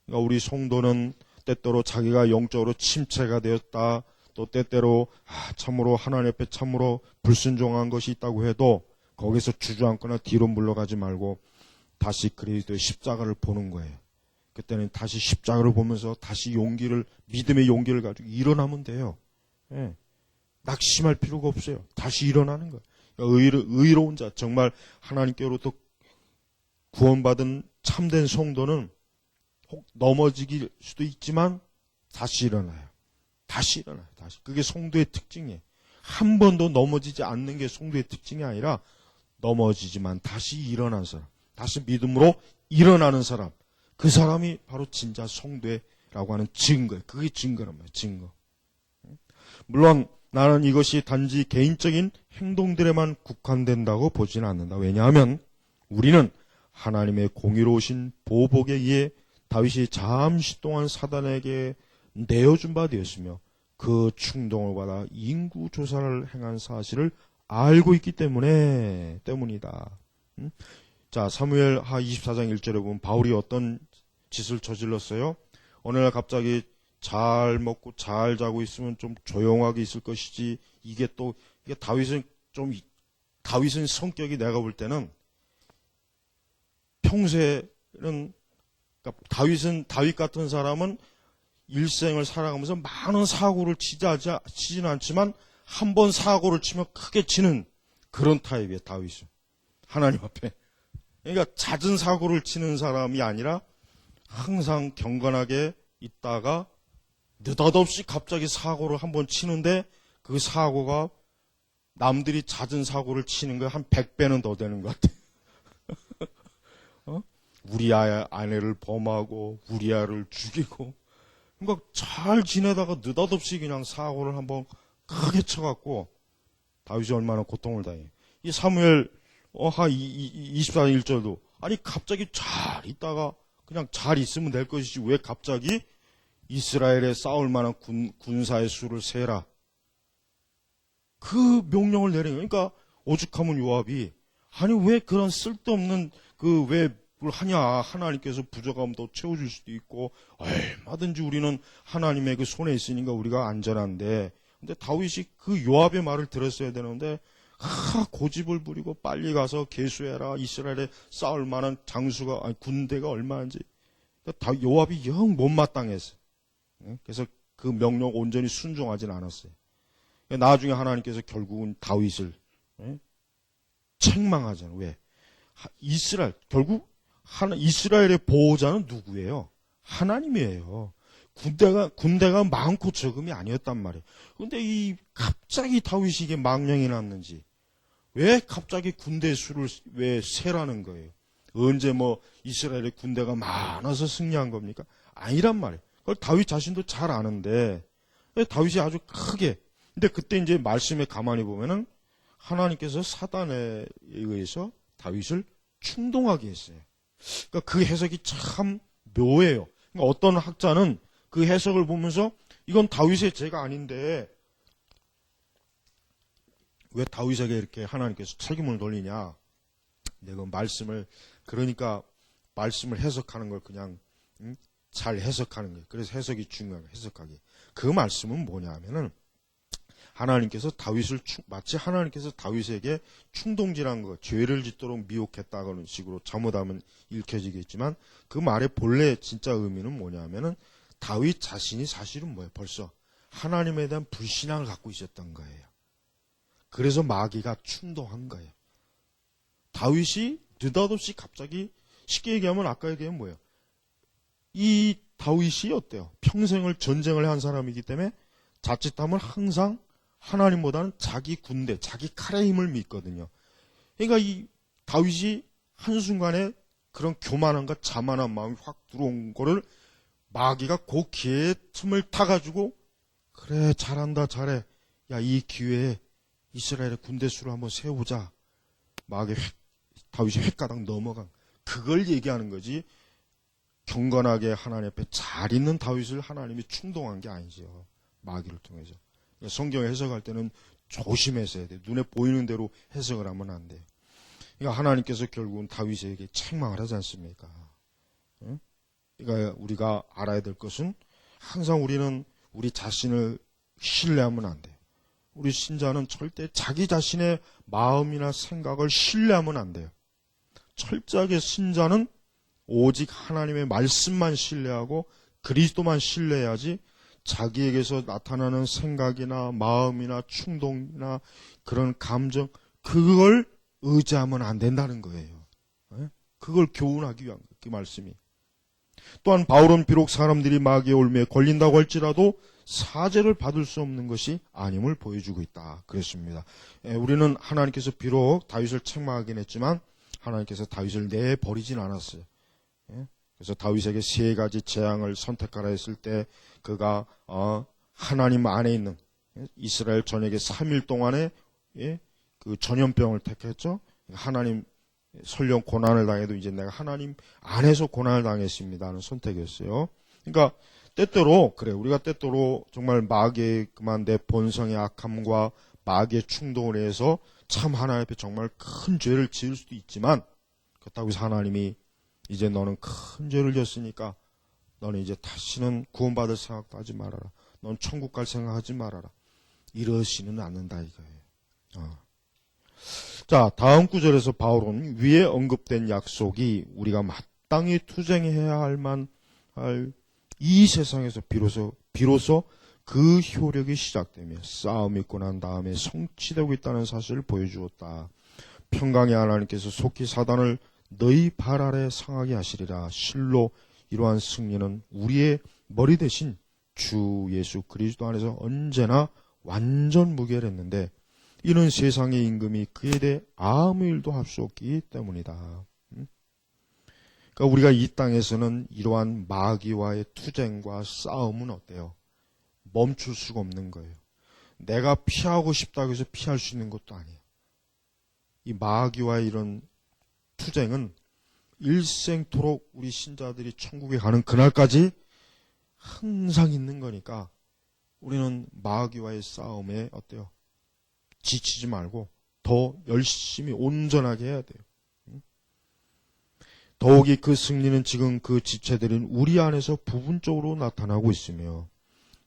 S1: 그러니까 우리 성도는 때때로 자기가 영적으로 침체가 되었다. 또 때때로 참으로 하나님 앞에 참으로 불순종한 것이 있다고 해도 거기서 주저앉거나 뒤로 물러가지 말고 다시 그리스도의 십자가를 보는 거예요. 그때는 다시 십자가를 보면서 다시 믿음의 용기를 가지고 일어나면 돼요. 예. 낙심할 필요가 없어요. 다시 일어나는 거예요. 그러니까 의로운 자, 정말 하나님께로부터 구원받은 참된 성도는 혹 넘어질 수도 있지만 다시 일어나요. 다시. 그게 성도의 특징이에요. 한 번도 넘어지지 않는 게 성도의 특징이 아니라 넘어지지만 다시 일어난 사람, 다시 믿음으로 일어나는 사람, 그 사람이 바로 진짜 성도라고 하는 증거예요. 그게 증거란 말이에요. 증거. 물론 나는 이것이 단지 개인적인 행동들에만 국한된다고 보지는 않는다. 왜냐하면 우리는 하나님의 공의로우신 보복에 의해 다윗이 잠시 동안 사단에게 내어준 바 되었으며 그 충동을 받아 인구 조사를 행한 사실을 알고 있기 때문이다. 자, 사무엘하 24장 1절에 보면 바울이 어떤 짓을 저질렀어요? 어느 날 갑자기 잘 먹고 잘 자고 있으면 좀 조용하게 있을 것이지 이게 다윗은 성격이 내가 볼 때는 평소에는 그러니까 다윗 같은 사람은 일생을 살아가면서 많은 사고를 치지는 않지만 한 번 사고를 치면 크게 치는 그런 타입이에요, 다윗은. 하나님 앞에. 그러니까 잦은 사고를 치는 사람이 아니라 항상 경건하게 있다가 느닷없이 갑자기 사고를 한 번 치는데 그 사고가 남들이 잦은 사고를 치는 거에 한 100배는 더 되는 것 같아요. 우리 아내를 범하고 우리 아를 죽이고 그러니까 잘 지내다가 느닷없이 그냥 사고를 한번 크게 쳐갖고 다윗이 얼마나 고통을 당해. 이 사무엘 24장 1절도 아니 갑자기 잘 있다가 그냥 잘 있으면 될 것이지 왜 갑자기 이스라엘에 싸울 만한 군사의 수를 세라. 그 명령을 내린 거예요. 그러니까 오죽하면 요압이 아니 왜 그런 쓸데없는 왜 그걸 하냐. 하나님께서 부족함도 채워줄 수도 있고 얼마든지 우리는 하나님의 그 손에 있으니까 우리가 안전한데 근데 다윗이 그 요압의 말을 들었어야 되는데 고집을 부리고 빨리 가서 계수해라. 이스라엘에 싸울 만한 군대가 얼마인지 요압이 영 못마땅했어요. 그래서 그 명령 온전히 순종하진 않았어요. 나중에 하나님께서 결국은 다윗을 책망하잖아요. 왜? 결국 이스라엘의 보호자는 누구예요? 하나님이에요. 군대가 많고 적음이 아니었단 말이에요. 근데 갑자기 다윗이 이게 망령이 났는지, 왜 갑자기 군대 수를 왜 세라는 거예요? 언제 이스라엘의 군대가 많아서 승리한 겁니까? 아니란 말이에요. 그걸 다윗 자신도 잘 아는데, 다윗이 아주 크게, 근데 그때 이제 말씀에 가만히 보면은 하나님께서 사단에 의해서 다윗을 충동하게 했어요. 그러니까 그 해석이 참 묘해요. 그러니까 어떤 학자는 그 해석을 보면서 이건 다윗의 죄가 아닌데 왜 다윗에게 이렇게 하나님께서 책임을 돌리냐? 내가 그러니까 말씀을 해석하는 걸 그냥 잘 해석하는 거예요. 그래서 해석이 중요해요. 해석하기. 그 말씀은 뭐냐 하면은 마치 하나님께서 다윗에게 충동질한 거, 죄를 짓도록 미혹했다는 식으로 잘못하면 읽혀지겠지만 그 말의 본래 진짜 의미는 뭐냐 하면은 다윗 자신이 사실은 뭐예요? 벌써 하나님에 대한 불신앙을 갖고 있었던 거예요. 그래서 마귀가 충동한 거예요. 다윗이 느닷없이 갑자기 쉽게 얘기하면 아까 얘기한 뭐예요? 이 다윗이 어때요? 평생을 전쟁을 한 사람이기 때문에 자칫하면 항상 하나님보다는 자기 군대, 자기 칼의 힘을 믿거든요. 그러니까 이 다윗이 한순간에 그런 교만함과 자만한 마음이 확 들어온 거를 마귀가 그 기회의 틈을 타가지고 그래 잘한다 잘해. 야 이 기회에 이스라엘의 군대 수를 한번 세우자. 다윗이 획가닥 넘어간 그걸 얘기하는 거지. 경건하게 하나님 앞에 잘 있는 다윗을 하나님이 충동한 게 아니죠. 마귀를 통해서. 성경 해석할 때는 조심해서 해야 돼요. 눈에 보이는 대로 해석을 하면 안 돼요. 그러니까 하나님께서 결국은 다윗에게 책망을 하지 않습니까? 그러니까 우리가 알아야 될 것은 항상 우리는 우리 자신을 신뢰하면 안 돼요. 우리 신자는 절대 자기 자신의 마음이나 생각을 신뢰하면 안 돼요. 철저하게 신자는 오직 하나님의 말씀만 신뢰하고 그리스도만 신뢰해야지 자기에게서 나타나는 생각이나 마음이나 충동이나 그런 감정 그걸 의지하면 안 된다는 거예요. 그걸 교훈하기 위한 그 말씀이. 또한 바울은 비록 사람들이 마귀의 올매에 걸린다고 할지라도 사죄를 받을 수 없는 것이 아님을 보여주고 있다. 그랬습니다. 우리는 하나님께서 비록 다윗을 책망하긴 했지만 하나님께서 다윗을 내버리진 않았어요. 그래서 다윗에게 3가지 재앙을 선택하라 했을 때 그가 하나님 안에 있는 이스라엘 전역에 3일 동안에 그 전염병을 택했죠. 하나님 설령 고난을 당해도 이제 내가 하나님 안에서 고난을 당했습니다 하는 선택이었어요. 그러니까 때때로 우리가 때때로 정말 마귀의 그만 내 본성의 악함과 마귀의 충동을 해서 참 하나님 앞에 정말 큰 죄를 지을 수도 있지만 그렇다고 해서 하나님이 이제 너는 큰 죄를 졌으니까 너는 이제 다시는 구원받을 생각도 하지 말아라. 넌 천국 갈 생각하지 말아라. 이러시는 않는다 이거예요. 자, 다음 구절에서 바울은 위에 언급된 약속이 우리가 마땅히 투쟁해야 할 이 세상에서 비로소 그 효력이 시작되며 싸움이 있고 난 다음에 성취되고 있다는 사실을 보여주었다. 평강의 하나님께서 속히 사단을 너희 발 아래 상하게 하시리라. 실로 이러한 승리는 우리의 머리 대신 주 예수 그리스도 안에서 언제나 완전 무결했는데 이는 세상의 임금이 그에 대해 아무 일도 할 수 없기 때문이다. 그러니까 우리가 이 땅에서는 이러한 마귀와의 투쟁과 싸움은 어때요? 멈출 수가 없는 거예요. 내가 피하고 싶다고 해서 피할 수 있는 것도 아니에요. 이 마귀와의 이런 투쟁은 일생토록 우리 신자들이 천국에 가는 그날까지 항상 있는 거니까 우리는 마귀와의 싸움에 어때요? 지치지 말고 더 열심히 온전하게 해야 돼요. 더욱이 그 승리는 지금 그 지체들인 우리 안에서 부분적으로 나타나고 있으며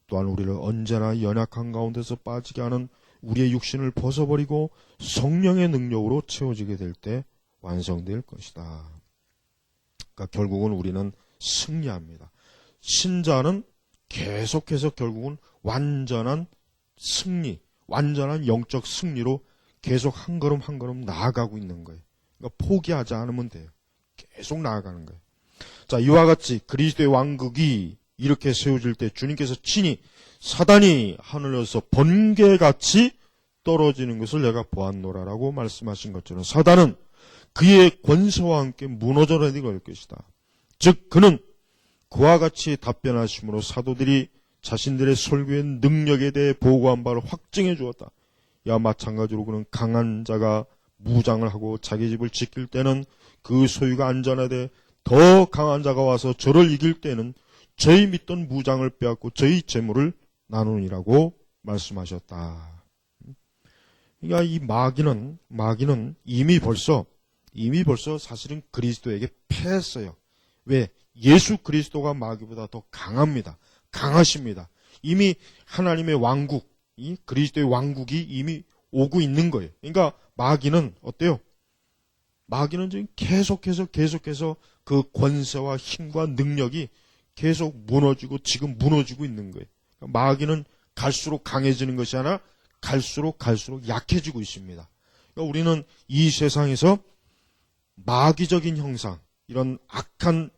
S1: 또한 우리를 언제나 연약한 가운데서 빠지게 하는 우리의 육신을 벗어버리고 성령의 능력으로 채워지게 될 때 완성될 것이다. 그러니까 결국은 우리는 승리합니다. 신자는 계속해서 결국은 완전한 승리, 완전한 영적 승리로 계속 한 걸음 한 걸음 나아가고 있는 거예요. 그러니까 포기하지 않으면 돼요. 계속 나아가는 거예요. 자, 이와 같이 그리스도의 왕국이 이렇게 세워질 때 주님께서 친히 사단이 하늘에서 번개같이 떨어지는 것을 내가 보았노라라고 말씀하신 것처럼 사단은 그의 권세와 함께 무너져 내릴 것이다. 즉 그는 그와 같이 답변하심으로 사도들이 자신들의 설교의 능력에 대해 보고한 바를 확증해 주었다. 야 마찬가지로 그는 강한 자가 무장을 하고 자기 집을 지킬 때는 그 소유가 안전하되 더 강한 자가 와서 저를 이길 때는 저희 믿던 무장을 빼앗고 저희 재물을 나누니라고 말씀하셨다. 그러니까 이 마귀는 이미 벌써 사실은 그리스도에게 패했어요. 왜? 예수 그리스도가 마귀보다 더 강합니다. 강하십니다. 이미 하나님의 왕국, 이 그리스도의 왕국이 이미 오고 있는 거예요. 그러니까 마귀는 어때요? 마귀는 지금 계속해서 그 권세와 힘과 능력이 계속 지금 무너지고 있는 거예요. 그러니까 마귀는 갈수록 강해지는 것이 아니라 갈수록 약해지고 있습니다. 그러니까 우리는 이 세상에서 마귀적인 형상, 이런 악한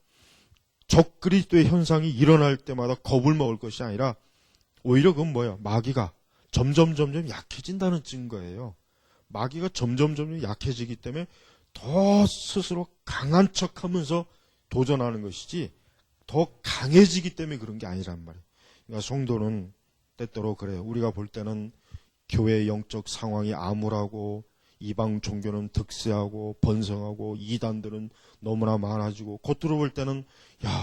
S1: 적그리스도의 현상이 일어날 때마다 겁을 먹을 것이 아니라 오히려 그건 뭐예요? 마귀가 점점 약해진다는 증거예요. 마귀가 점점 약해지기 때문에 더 스스로 강한 척하면서 도전하는 것이지 더 강해지기 때문에 그런 게 아니란 말이에요. 그러니까 성도는 때때로 그래요. 우리가 볼 때는 교회의 영적 상황이 암울하고 이방 종교는 득세하고 번성하고 이단들은 너무나 많아지고 겉으로 볼 때는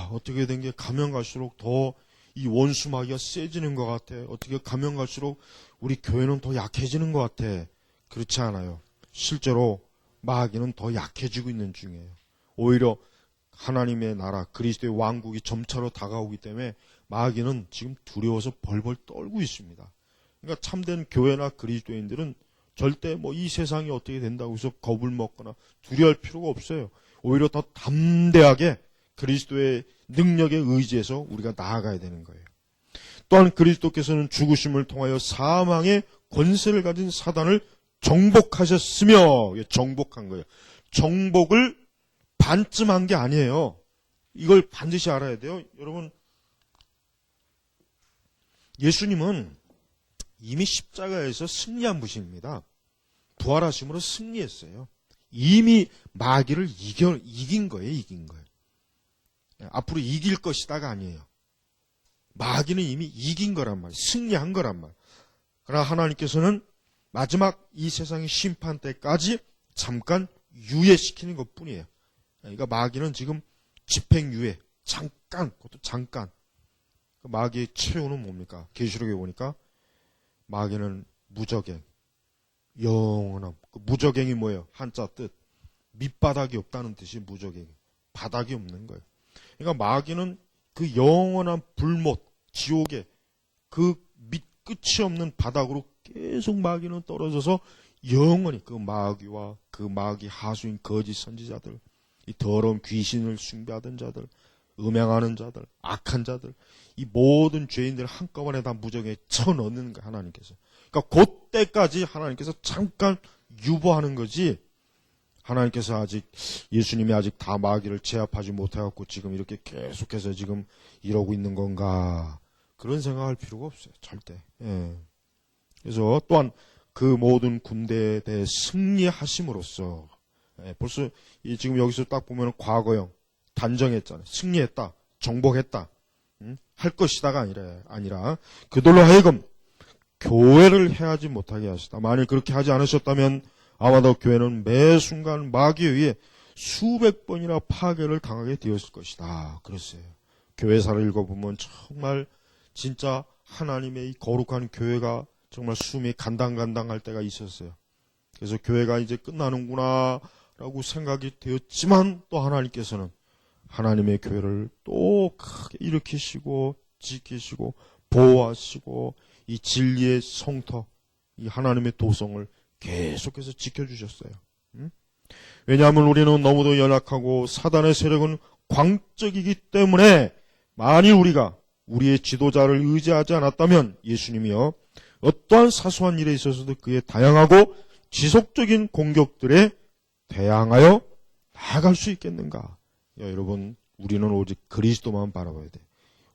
S1: 어떻게 된 게 가면 갈수록 더 이 원수 마귀가 세지는 것 같아. 어떻게 가면 갈수록 우리 교회는 더 약해지는 것 같아. 그렇지 않아요. 실제로 마귀는 더 약해지고 있는 중이에요. 오히려 하나님의 나라 그리스도의 왕국이 점차로 다가오기 때문에 마귀는 지금 두려워서 벌벌 떨고 있습니다. 그러니까 참된 교회나 그리스도인들은 절대 이 세상이 어떻게 된다고 해서 겁을 먹거나 두려워할 필요가 없어요. 오히려 더 담대하게 그리스도의 능력에 의지해서 우리가 나아가야 되는 거예요. 또한 그리스도께서는 죽으심을 통하여 사망의 권세를 가진 사단을 정복하셨으며, 정복한 거예요. 정복을 반쯤한 게 아니에요. 이걸 반드시 알아야 돼요. 여러분, 예수님은 이미 십자가에서 승리한 분입니다. 부활하심으로 승리했어요. 이미 마귀를 이긴 거예요. 앞으로 이길 것이다가 아니에요. 마귀는 이미 이긴 거란 말이에요. 승리한 거란 말이에요. 그러나 하나님께서는 마지막 이 세상의 심판 때까지 잠깐 유예시키는 것 뿐이에요. 그러니까 마귀는 지금 집행유예, 그것도 잠깐. 마귀의 최후는 뭡니까? 계시록에 보니까 마귀는 무적행, 영원함. 그 무적행이 뭐예요? 한자 뜻. 밑바닥이 없다는 뜻이 무적행. 바닥이 없는 거예요. 그러니까 마귀는 그 영원한 불못, 지옥의 그 밑 끝이 없는 바닥으로 계속 마귀는 떨어져서 영원히 그 마귀와 그 마귀 하수인 거짓 선지자들, 이 더러운 귀신을 숭배하던 자들, 음행하는 자들, 악한 자들, 이 모든 죄인들을 한꺼번에 다 무적에 쳐넣는 거야, 하나님께서. 그러니까 그때까지 하나님께서 잠깐 유보하는 거지, 하나님께서 예수님이 아직 다 마귀를 제압하지 못해갖고 지금 이렇게 계속해서 지금 이러고 있는 건가. 그런 생각할 필요가 없어요, 절대. 예. 그래서 또한 그 모든 군대에 대해 승리하심으로써, 벌써 지금 여기서 딱 보면 과거형, 단정했잖아요. 승리했다, 정복했다, 할 것이다가 아니라 그들로 하여금 교회를 해하지 못하게 하시다. 만일 그렇게 하지 않으셨다면 아마도 교회는 매 순간 마귀에 의해 수백 번이나 파괴를 당하게 되었을 것이다. 그랬어요. 교회사를 읽어보면 정말 진짜 하나님의 이 거룩한 교회가 정말 숨이 간당간당할 때가 있었어요. 그래서 교회가 이제 끝나는구나 라고 생각이 되었지만 또 하나님께서는 하나님의 교회를 또 크게 일으키시고 지키시고 보호하시고 이 진리의 성터, 이 하나님의 도성을 계속해서 지켜주셨어요. 왜냐하면 우리는 너무도 연약하고 사단의 세력은 광적이기 때문에 만일 우리가 우리의 지도자를 의지하지 않았다면 예수님이요 어떠한 사소한 일에 있어서도 그의 다양하고 지속적인 공격들에 대항하여 나아갈 수 있겠는가? 여러분, 우리는 오직 그리스도만 바라봐야 돼.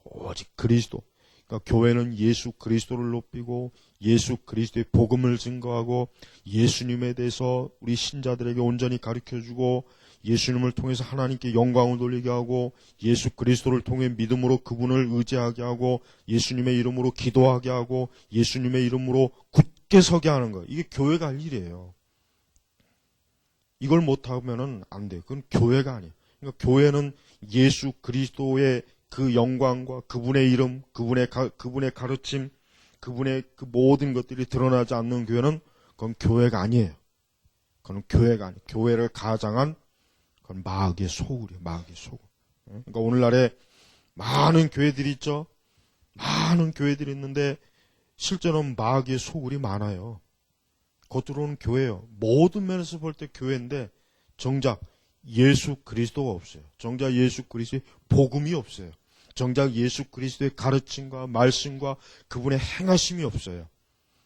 S1: 오직 그리스도. 그러니까 교회는 예수 그리스도를 높이고 예수 그리스도의 복음을 증거하고 예수님에 대해서 우리 신자들에게 온전히 가르쳐주고 예수님을 통해서 하나님께 영광을 돌리게 하고 예수 그리스도를 통해 믿음으로 그분을 의지하게 하고 예수님의 이름으로 기도하게 하고 예수님의 이름으로 굳게 서게 하는 거. 이게 교회가 할 일이에요. 이걸 못하면은 안 돼요. 그건 교회가 아니에요. 그러니까 교회는 예수 그리스도의 그 영광과 그분의 이름, 그분의 가르침, 그분의 그 모든 것들이 드러나지 않는 교회는 그건 교회가 아니에요. 그건 교회가 아니에요. 교회를 가장한 그건 마귀의 소굴이에요. 마귀의 소굴. 그러니까 오늘날에 많은 교회들이 있죠. 많은 교회들이 있는데 실제로는 마귀의 소굴이 많아요. 겉으로는 교회예요. 모든 면에서 볼 때 교회인데 정작 예수 그리스도가 없어요. 정작 예수 그리스도의 복음이 없어요. 정작 예수 그리스도의 가르침과 말씀과 그분의 행하심이 없어요.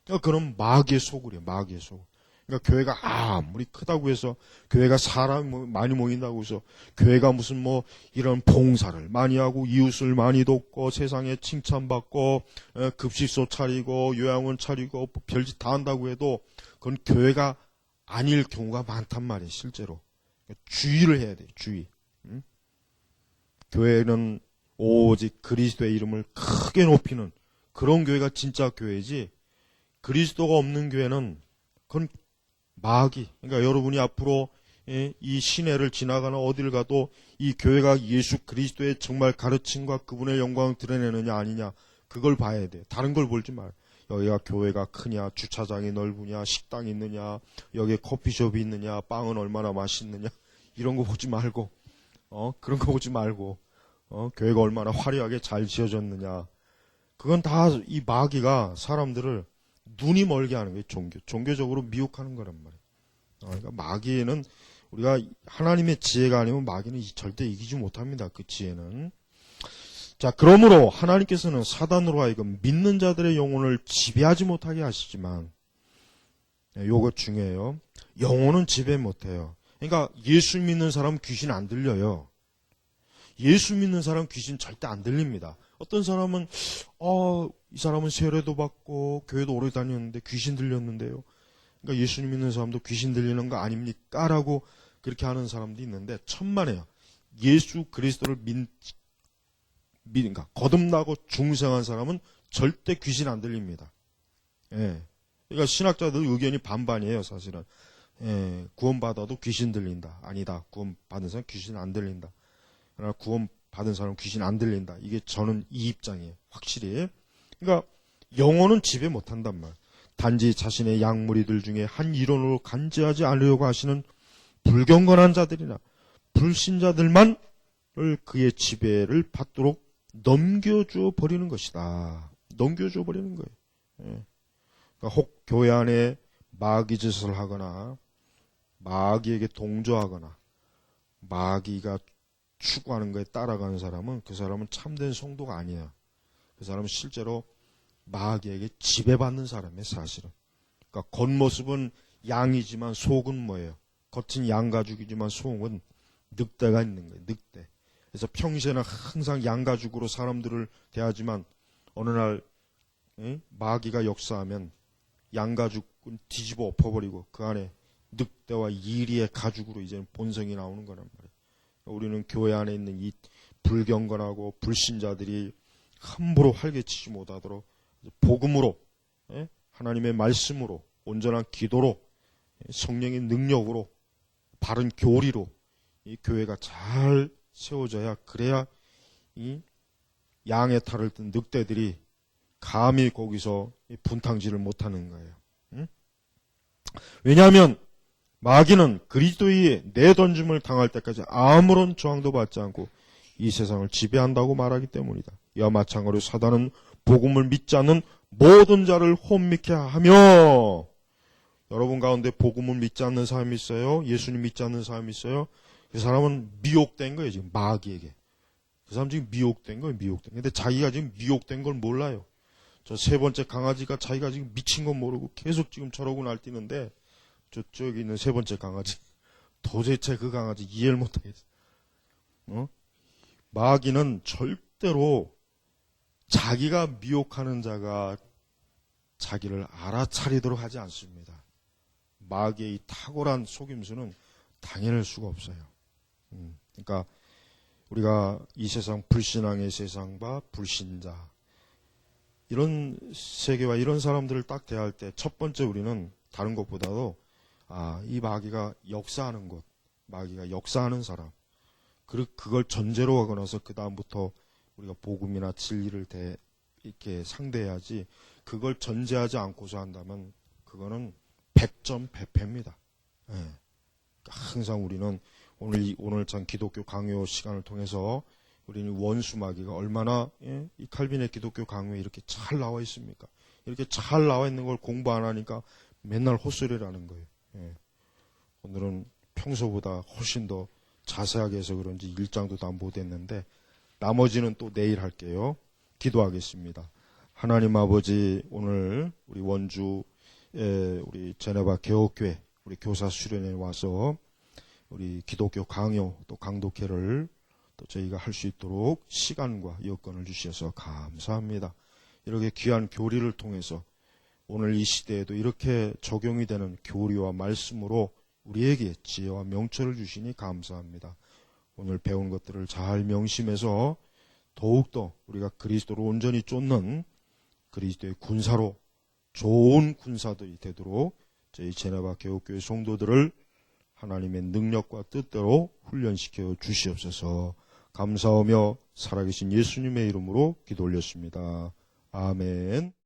S1: 그러니까 그런 마귀의 소굴이에요. 마귀의 소굴. 그러니까 교회가 아무리 크다고 해서 교회가 사람이 많이 모인다고 해서 교회가 무슨 뭐 이런 봉사를 많이 하고 이웃을 많이 돕고 세상에 칭찬받고 급식소 차리고 요양원 차리고 별짓 다 한다고 해도 그건 교회가 아닐 경우가 많단 말이에요. 실제로. 주의를 해야 돼요. 주의. 교회는 오직 그리스도의 이름을 크게 높이는 그런 교회가 진짜 교회지, 그리스도가 없는 교회는 그건 마귀. 그러니까 여러분이 앞으로 이 시내를 지나가나 어딜 가도 이 교회가 예수 그리스도의 정말 가르침과 그분의 영광을 드러내느냐 아니냐, 그걸 봐야 돼. 다른 걸 보지 말. 여기가 교회가 크냐, 주차장이 넓으냐, 식당이 있느냐, 여기에 커피숍이 있느냐, 빵은 얼마나 맛있느냐, 이런 거 보지 말고, 그런 거 보지 말고, 교회가 얼마나 화려하게 잘 지어졌느냐. 그건 다 이 마귀가 사람들을 눈이 멀게 하는 거예요. 종교적으로 미혹하는 거란 말이에요. 그러니까 마귀는 우리가 하나님의 지혜가 아니면 마귀는 절대 이기지 못합니다. 그 지혜는. 자, 그러므로 하나님께서는 사단으로 하여금 믿는 자들의 영혼을 지배하지 못하게 하시지만, 요거 중요해요. 영혼은 지배 못해요. 그러니까 예수 믿는 사람은 귀신 안 들려요. 예수 믿는 사람은 귀신 절대 안 들립니다. 어떤 사람은 이 사람은 세례도 받고 교회도 오래 다녔는데 귀신 들렸는데요. 그러니까 예수 믿는 사람도 귀신 들리는 거 아닙니까? 라고 그렇게 하는 사람도 있는데 천만에요. 예수 그리스도를 그러니까 거듭나고 중생한 사람은 절대 귀신 안 들립니다. 예. 그러니까 신학자들 의견이 반반이에요, 사실은. 예. 구원받아도 귀신 들린다. 아니다. 구원받은 사람 귀신 안 들린다. 그러나 구원받은 사람은 귀신 안 들린다. 이게 저는 이 입장이에요. 확실히. 그러니까 영혼은 지배 못한단 말. 단지 자신의 양무리들 중에 한 이론으로 간지하지 않으려고 하시는 불경건한 자들이나 불신자들만 그의 지배를 받도록 넘겨줘 버리는 것이다. 넘겨줘 버리는 거예요. 예. 그러니까 혹 교회 안에 마귀 짓을 하거나 마귀에게 동조하거나 마귀가 추구하는 거에 따라가는 사람은 그 사람은 참된 성도가 아니야. 그 사람은 실제로 마귀에게 지배받는 사람이에요, 사실은. 그러니까 겉모습은 양이지만 속은 뭐예요? 겉은 양가죽이지만 속은 늑대가 있는 거예요, 늑대. 그래서 평소에는 항상 양가죽으로 사람들을 대하지만 어느 날 마귀가 역사하면 양가죽은 뒤집어 엎어버리고 그 안에 늑대와 이리의 가죽으로 이제는 본성이 나오는 거란 말이에요. 우리는 교회 안에 있는 이 불경건하고 불신자들이 함부로 활개치지 못하도록 복음으로, 하나님의 말씀으로, 온전한 기도로, 성령의 능력으로, 바른 교리로 이 교회가 잘 세워져야, 그래야 이 양의 탈을 든 늑대들이 감히 거기서 분탕질을 못하는 거예요. 왜냐하면 마귀는 그리스도의 내던짐을 당할 때까지 아무런 저항도 받지 않고 이 세상을 지배한다고 말하기 때문이다. 이와 마찬가지로 사단은 복음을 믿지 않는 모든 자를 혼미케 하며, 여러분 가운데 복음을 믿지 않는 사람이 있어요? 예수님 믿지 않는 사람이 있어요? 그 사람은 미혹된 거예요, 지금 마귀에게. 그 사람 지금 미혹된 거예요, 미혹된. 근데 자기가 지금 미혹된 걸 몰라요. 저 세 번째 강아지가 자기가 지금 미친 건 모르고 계속 지금 저러고 날뛰는데, 저쪽에 있는 세 번째 강아지, 도대체 그 강아지 이해를 못하겠어. 마귀는 절대로 자기가 미혹하는 자가 자기를 알아차리도록 하지 않습니다. 마귀의 이 탁월한 속임수는 당해낼 수가 없어요. 그러니까 우리가 이 세상, 불신앙의 세상과 불신자, 이런 세계와 이런 사람들을 딱 대할 때 첫 번째 우리는 다른 것보다도 이 마귀가 역사하는 곳, 마귀가 역사하는 사람, 그걸 전제로 하고 나서 그 다음부터 우리가 복음이나 진리를 이렇게 상대해야지, 그걸 전제하지 않고서 한다면 그거는 100점 100패입니다. 예. 그러니까 항상 우리는 오늘 참 기독교 강요 시간을 통해서 우리는 원수마귀가 얼마나 이 칼빈의 기독교 강요에 이렇게 잘 나와 있습니까? 이렇게 잘 나와 있는 걸 공부 안 하니까 맨날 헛소리를 하는 거예요. 예. 오늘은 평소보다 훨씬 더 자세하게 해서 그런지 1장도 다 못했는데 나머지는 또 내일 할게요. 기도하겠습니다. 하나님 아버지, 오늘 우리 원주 우리 제네바 개옥교회 우리 교사 수련회에 와서 우리 기독교 강요 또 강독회를 또 저희가 할 수 있도록 시간과 여건을 주셔서 감사합니다. 이렇게 귀한 교리를 통해서 오늘 이 시대에도 이렇게 적용이 되는 교리와 말씀으로 우리에게 지혜와 명철을 주시니 감사합니다. 오늘 배운 것들을 잘 명심해서 더욱더 우리가 그리스도로 온전히 쫓는 그리스도의 군사로 좋은 군사들이 되도록 저희 제네바 개옥교회 성도들을 하나님의 능력과 뜻대로 훈련시켜 주시옵소서. 감사하며 살아계신 예수님의 이름으로 기도 올렸습니다. 아멘.